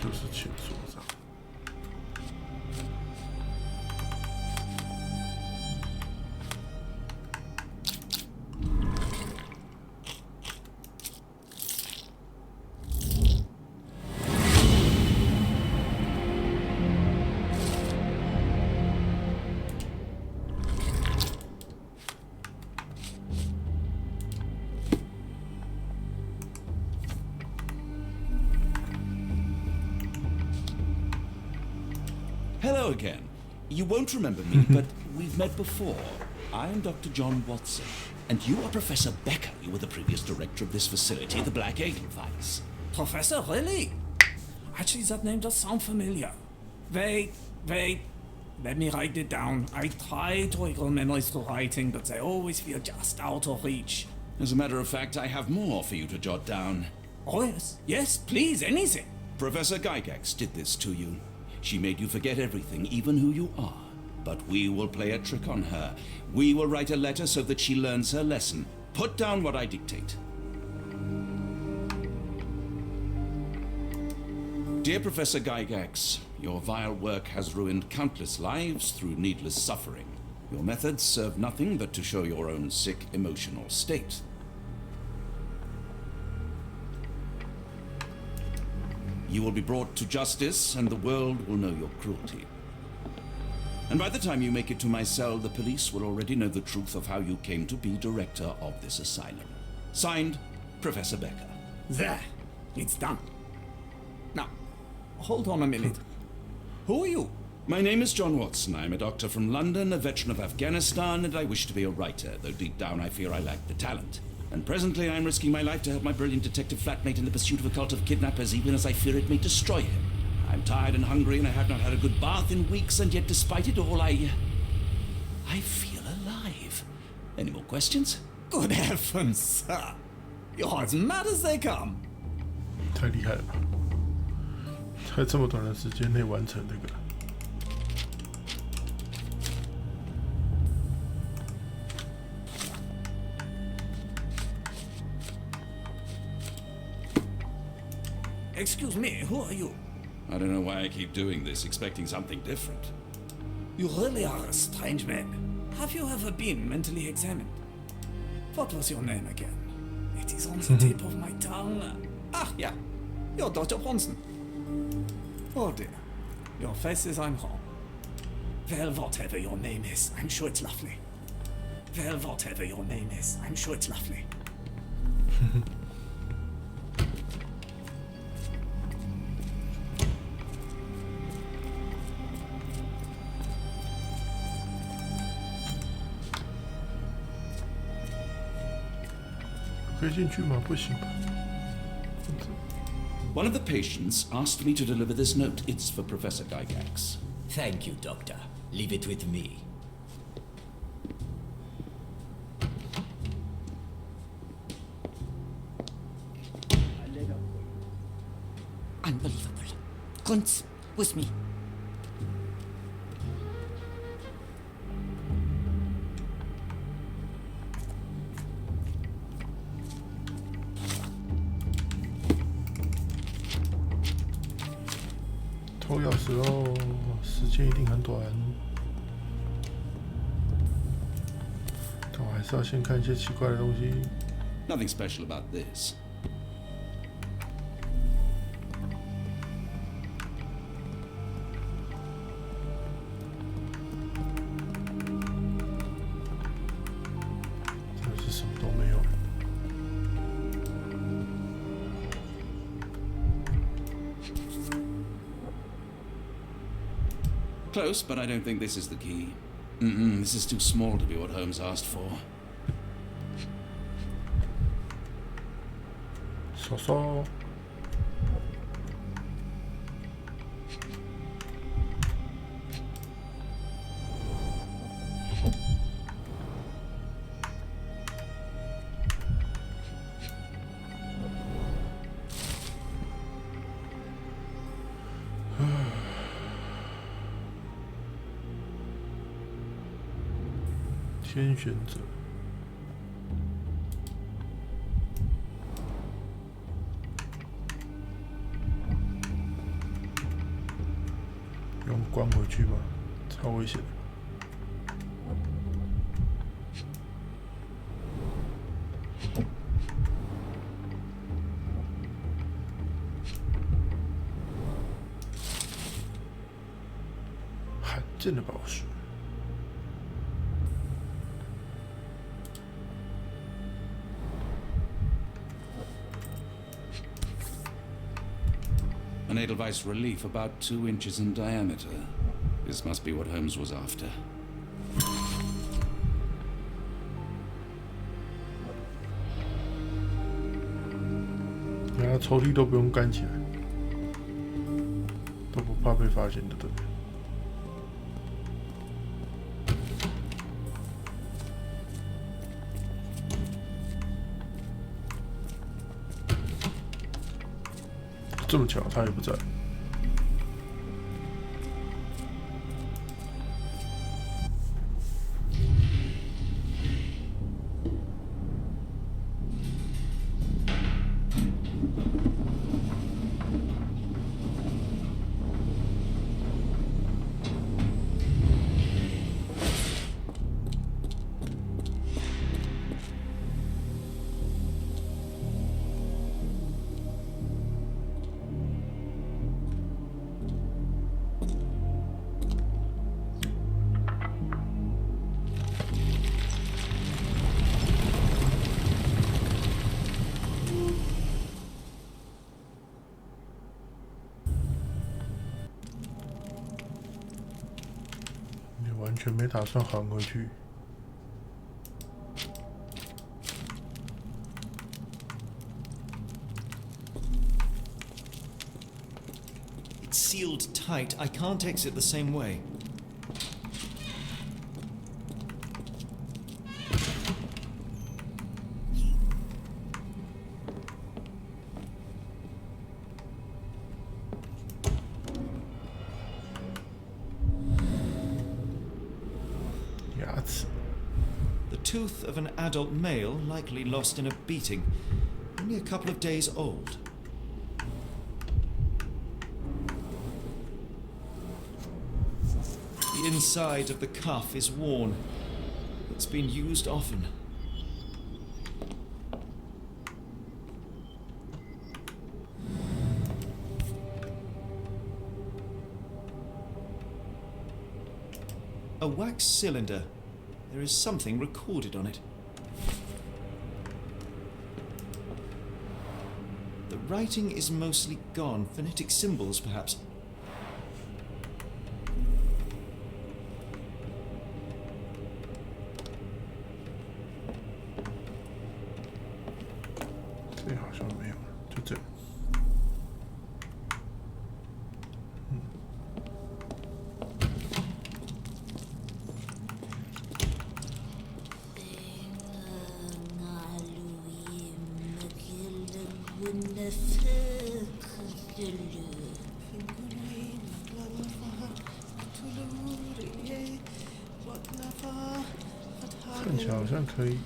就是前所长。Hello again. You won't remember me, but we've met before. I'm Dr. John Watson, and you are Professor Becker. You were the previous director of this facility, the Black Edelweiss. Professor, really? Actually, that name does sound familiar. Wait. Let me write it down. I try to recall memories through writing, but they always feel just out of reach. As a matter of fact, I have more for you to jot down. Oh, yes. Yes, please, anything. Professor Gygax did this to you. She made you forget everything, even who you are. But we will play a trick on her. We will write a letter so that she learns her lesson. Put down what I dictate. Dear Professor Gygax, your vile work has ruined countless lives through needless suffering. Your methods serve nothing but to show your own sick emotional state. You will be brought to justice, and the world will know your cruelty. And by the time you make it to my cell, the police will already know the truth of how you came to be director of this asylum. Signed, Professor Becker. There. It's done. Now, hold on a minute. Who are you? My name is John Watson. I'm a doctor from London, a veteran of Afghanistan, and I wish to be a writer, though deep down I fear I lack the talent. And presently I'm risking my life to help my brilliant detective flatmate in the pursuit of a cult of kidnappers, even as I fear it may destroy him. I'm tired and hungry, and I have not had a good bath in weeks, and yet despite it all, I feel alive. Any more questions? Good heavens, sir. You're as mad as they come. 太厉害了吧！在这么短的时间内完成这个。Excuse me, who are you? I don't know why I keep doing this, expecting something different. You really are a strange man. Have you ever been mentally examined? What was your name again? It is on the tip of my tongue. Ah, yeah. You're Dr. Bronson. Oh dear. Your face is einhorn. Well, whatever your name is, I'm sure it's lovely. Well, whatever your name is, I'm sure it's lovely. 可以进去吗？不行吧。 One of the patients asked me to deliver this note. It's for Professor Gygax. Thank you, Doctor. Leave it with me. Unbelievable. Kuntz, with me.偷钥匙喽，时间一定很短。但我还是要先看一些奇怪的东西。 Nothing special about this. Close, but I don't think this is the key. This is too small to be what Holmes asked for. 手手。天选者，用关回去吗？超危险的。罕见的宝石。 An Edelweiss relief about 2 inches in diameter. This must be what Holmes was after. 原来抽屉都不用干起来，都不怕被发现的，对不对？这么巧，他也不在。完全没打算还回去。It's sealed tight. I can't exit the same way. The tooth of an adult male, likely lost in a beating, only a couple of days old. The inside of the cuff is worn. It's been used often. A wax cylinder. There is something recorded on it. The writing is mostly gone. Phonetic symbols, perhaps.这好像没有，就这。看起来好像可以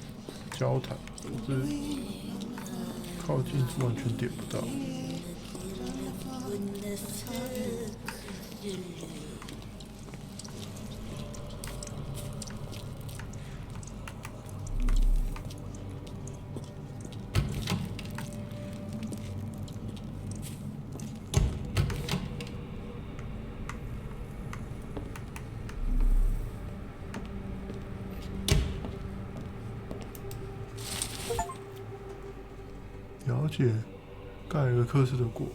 交谈，可是靠近完全点不到。了解，盖尔克斯的果。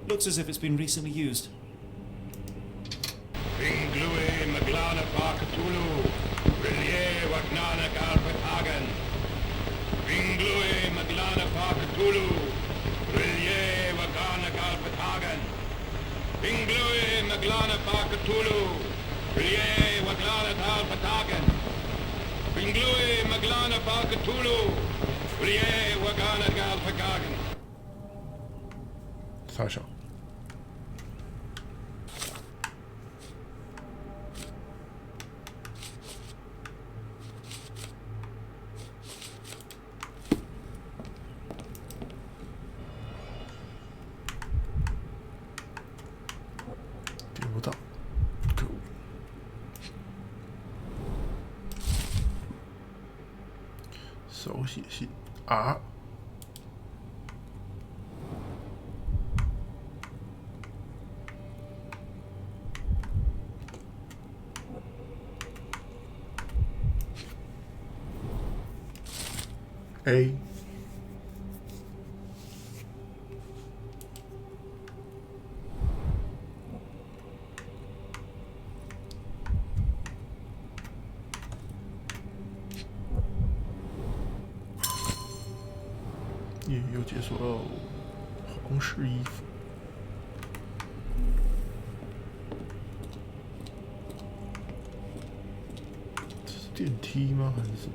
Looks as if it's been recently used.傻小。点不到，可恶！手写信啊。A 又解锁了皇室衣服。这是电梯吗？还是什么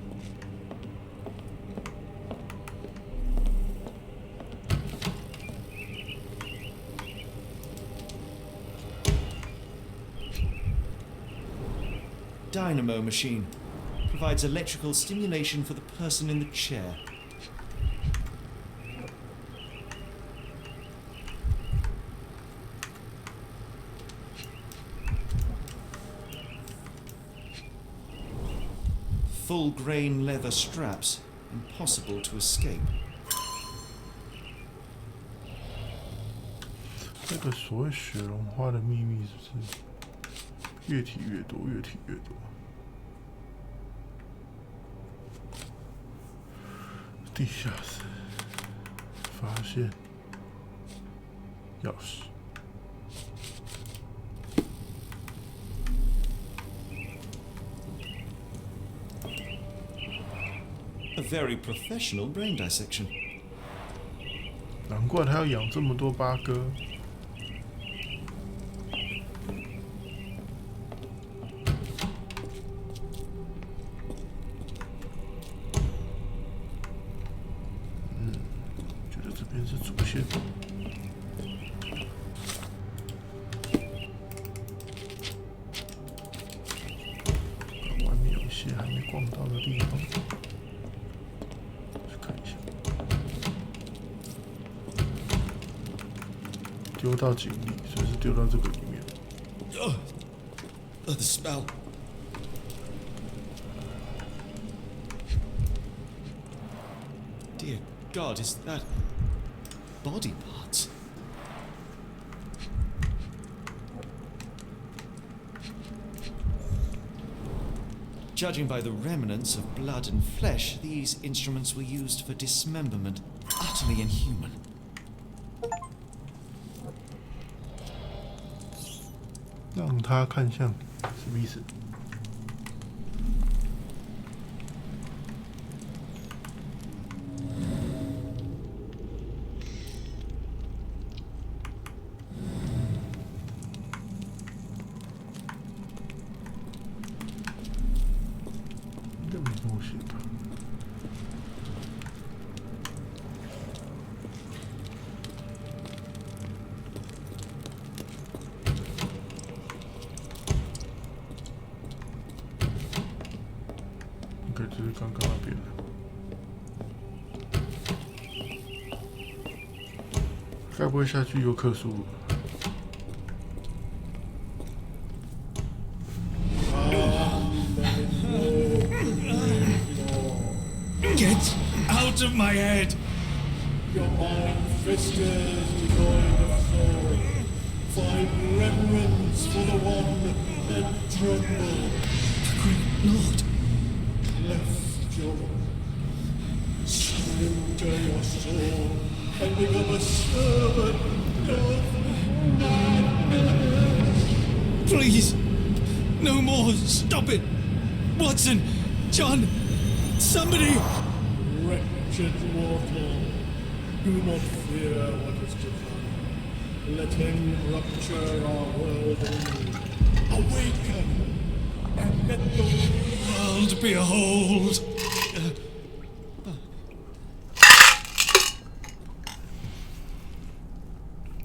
？Dynamo machine provides electrical stimulation for the person in the chair. Full grain leather straps, impossible to escape. 这个所谓雪绒花的秘密是不是？越提越多，越提越多。地下室发现钥匙。A very professional brain dissection. 难怪他要养这么多八哥。觉得这边是主线。外面有一些还没逛到的地方。丢到井里，所以是丢到这个里面。The smell. Dear God, is that body parts? Judging by the remnants of blood and flesh, these instruments were used for dismemberment. Utterly inhuman. 让他看向什么意思？应该没这么写吧？就是刚刚那边的，该不会下去又克苏鲁？ Get out of my head! Your iron-fisted, devoid of soul, find reverence for the one and tremble. Great Lord! Left your surrender your soul and become a servant of Please! No more! Stop it! Watson! John! Somebody! wretched mortal. Do not fear what is to come. Let him rupture our world anew. Awaken and let the World behold!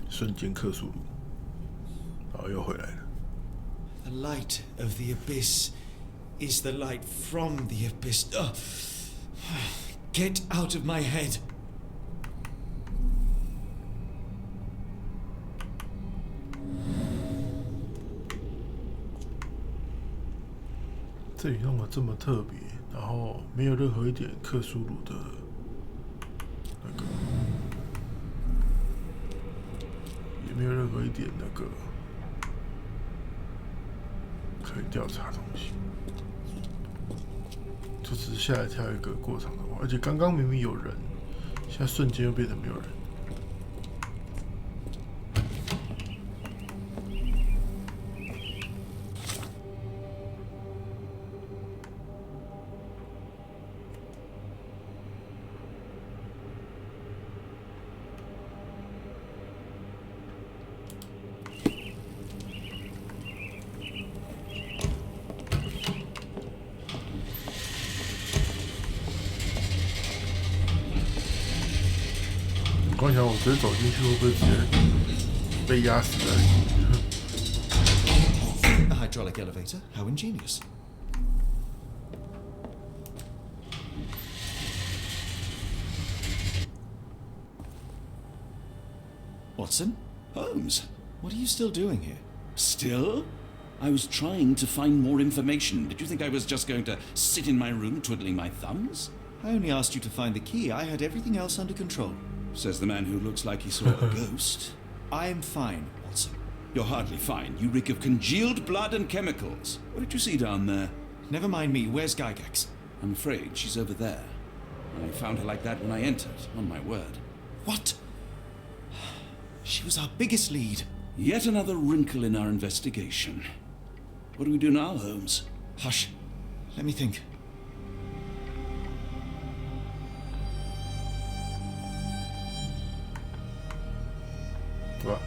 瞬间克苏鲁，然后又回来了。 The light of the abyss is the light from the abyss. Get out of my head. 这里弄得这么特别，然后没有任何一点克苏鲁的那个，也没有任何一点那个可以调查的东西，就只是下来跳一个过场的话，而且刚刚明明有人，现在瞬间又变成没有人。 我刚想，我直接走进去会不会直接被压死在里面？ A hydraulic elevator? How ingenious. Watson? Holmes? What are you still doing here? Still? I was trying to find more information. Did you think I was just going to sit in my room twiddling my thumbs? I only asked you to find the key. I had everything else under control. Says the man who looks like he saw a ghost. I am fine, Watson. You're hardly fine. You reek of congealed blood and chemicals. What did you see down there? Never mind me. Where's Gygax? I'm afraid she's over there. I found her like that when I entered, on my word. What? She was our biggest lead. Yet another wrinkle in our investigation. What do we do now, Holmes? Hush. Let me think. What?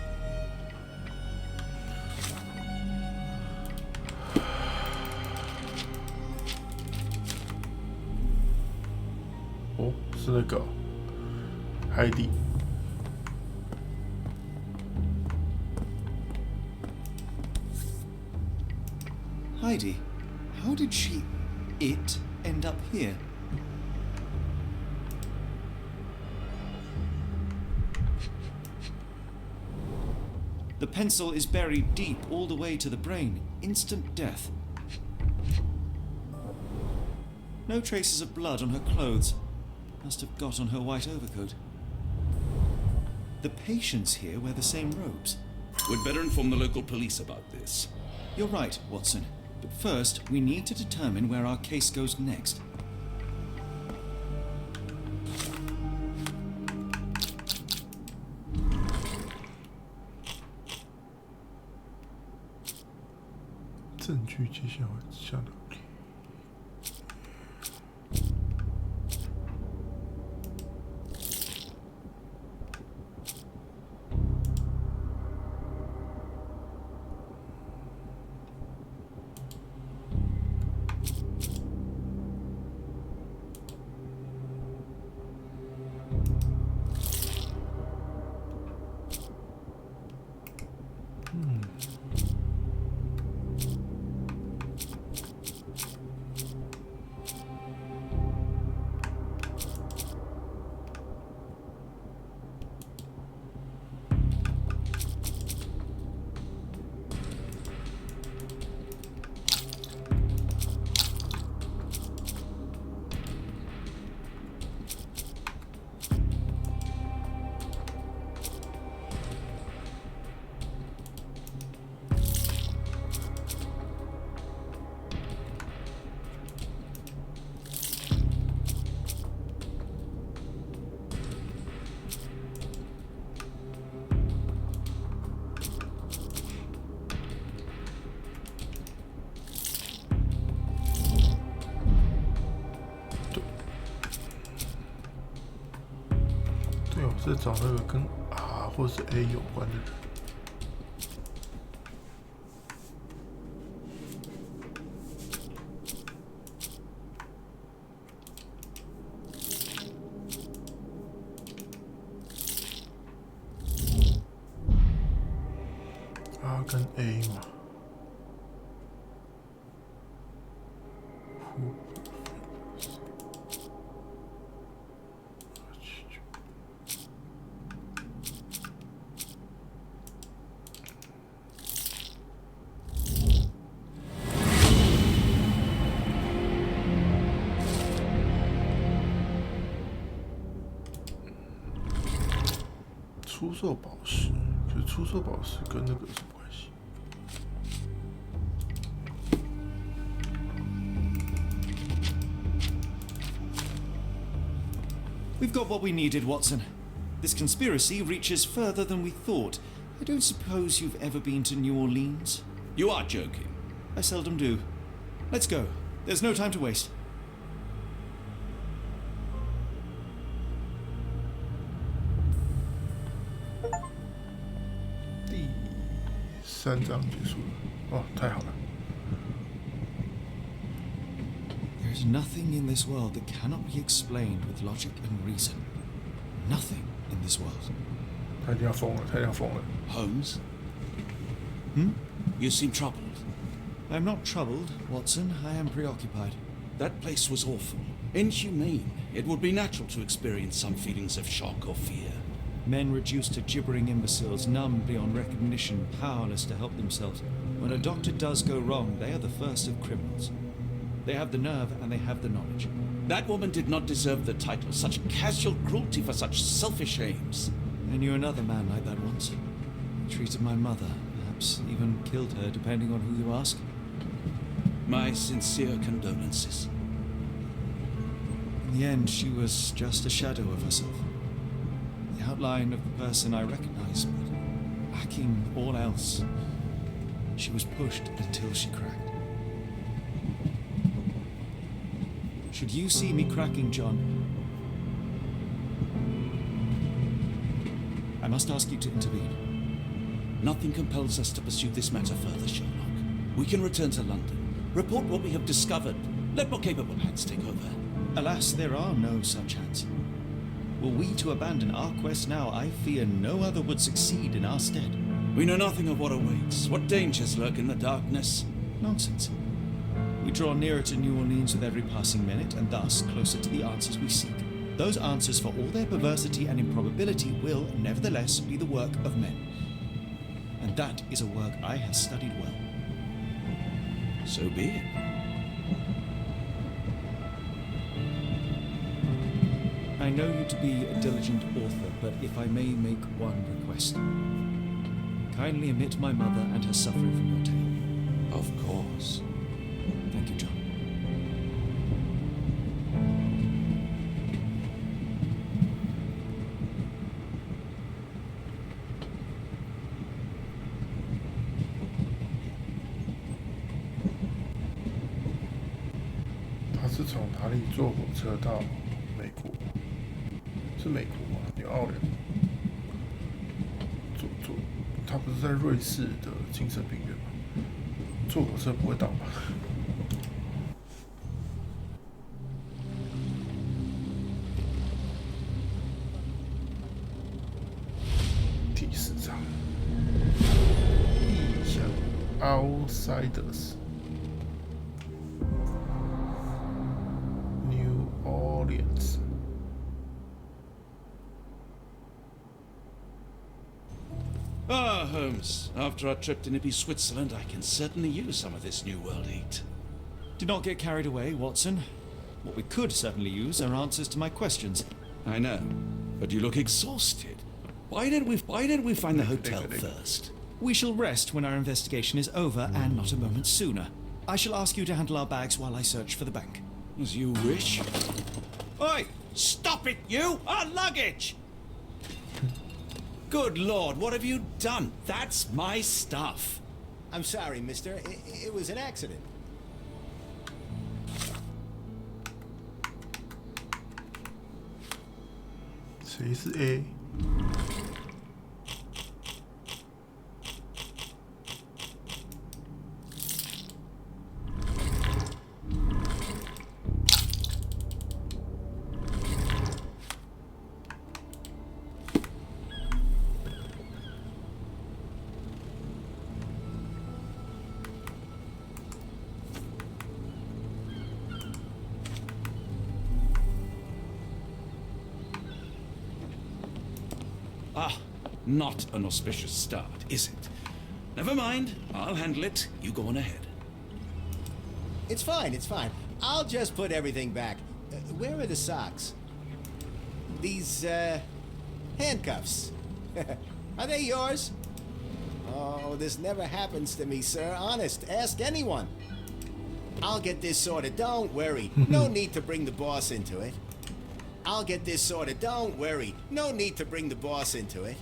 哦，是那个海底。Heidi, how did it end up here? The pencil is buried deep all the way to the brain. Instant death. No traces of blood on her clothes. Must have got on her white overcoat. The patients here wear the same robes. We'd better inform the local police about this. You're right, Watson. But first, we need to determine where our case goes next.在找那个跟 R 或是 A 有关的人。R 跟 A 嘛。出售宝石，可是出售宝石跟那个有什么关系？ We've got what we needed, Watson. This conspiracy reaches further than we thought. I don't suppose you've ever been to New Orleans? You are joking. I seldom do. Let's go. There's no time to waste. 第3章结束了，哦，太好了。 There's nothing in this world that cannot be explained with logic and reason. Nothing in this world. 他一定要疯了，他一定要疯了。 Holmes? Hmm? You seem troubled. I'm not troubled, Watson. I am preoccupied. That place was awful. Inhumane. It would be natural to experience some feelings of shock or fear. Men reduced to gibbering imbeciles, numb beyond recognition, powerless to help themselves. When a doctor does go wrong, they are the first of criminals. They have the nerve and they have the knowledge. That woman did not deserve the title. Such casual cruelty for such selfish aims. I knew another man like that once. He treated my mother, perhaps even killed her, depending on who you ask. My sincere condolences. In the end, she was just a shadow of herself. The outline of the person I recognize, but lacking all else. She was pushed until she cracked. Should you see me cracking, John, I must ask you to intervene. Nothing compels us to pursue this matter further, Sherlock. We can return to London, report what we have discovered, let more capable hands take over. Alas, there are no such hands. Were we to abandon our quest now, I fear no other would succeed in our stead. We know nothing of what awaits, what dangers lurk in the darkness. Nonsense. We draw nearer to New Orleans with every passing minute, and thus closer to the answers we seek. Those answers, for all their perversity and improbability, will, nevertheless, be the work of men. And that is a work I have studied well. So be it. I know you to be a diligent author, but if I may make one request. Kindly omit my mother and her suffering from your tale. Of course. Thank you, John.他是从哪里坐火车到美国？是美国吗？纽奥良？他不是在瑞士的精神病院吗？坐火车不会到吧？第4章，异乡 （Outsiders）。New Orleans. Ah, Holmes. After our trip to nippy Switzerland, I can certainly use some of this New World heat. Do not get carried away, Watson. What we could certainly use are answers to my questions. I know, but you look exhausted. Why didn't we find the hotel first? We shall rest when our investigation is over, and not a moment sooner. I shall ask you to handle our bags while I search for the bank. As you wish. Oi! Stop it, you! Our luggage! Good Lord, what have you done? That's my stuff. I'm sorry, mister. It was an accident.谁是 A？Ah, not an auspicious start, is it? Never mind, I'll handle it. You go on ahead. It's fine, it's fine. I'll just put everything back. Where are the socks? These, handcuffs. Are they yours? Oh, this never happens to me, sir. Honest, ask anyone. I'll get this sorted, don't worry. No need to bring the boss into it. I'll get this sorted, don't worry. No need to bring the boss into it.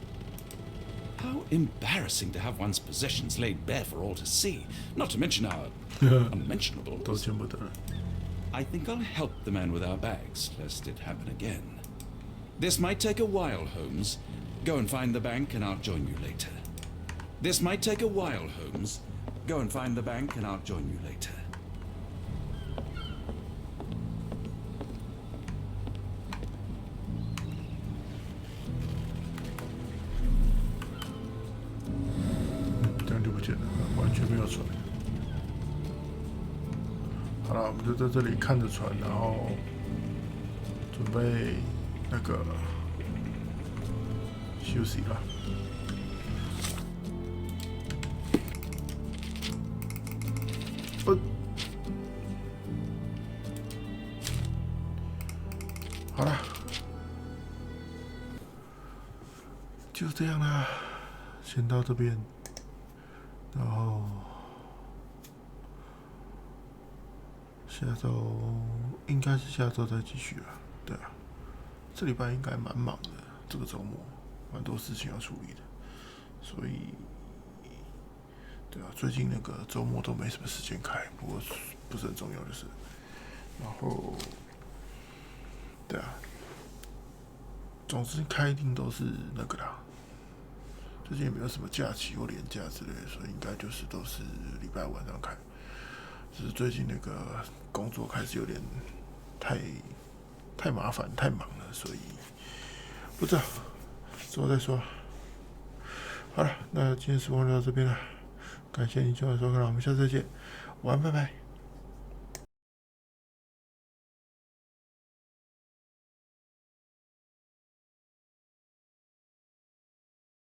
How embarrassing to have one's possessions laid bare for all to see, not to mention our unmentionables. 都见不得人。 I think I'll help the man with our bags, lest it happen again. This might take a while, Holmes. Go and find the bank and I'll join you later. This might take a while, Holmes. Go and find the bank and I'll join you later.这样就不见了，完全没有船。好了，我们就在这里看着船，然后准备那个休息了。好了，就这样啦，先到这边。然后下周应该是下周再继续了，对啊，这礼拜应该蛮忙的，这个周末蛮多事情要处理的，所以对啊，最近那个周末都没什么时间开，不过不是很重要就是，然后对啊，总之开一定都是那个啦。最近也没有什么假期或连假之类的，所以应该就是都是礼拜晚上开。只是最近那个工作开始有点太麻烦、太忙了，所以不知道，之后再说。好了，那今天时光就到这边了，感谢你今晚收看，我们下次再见，晚安，拜拜。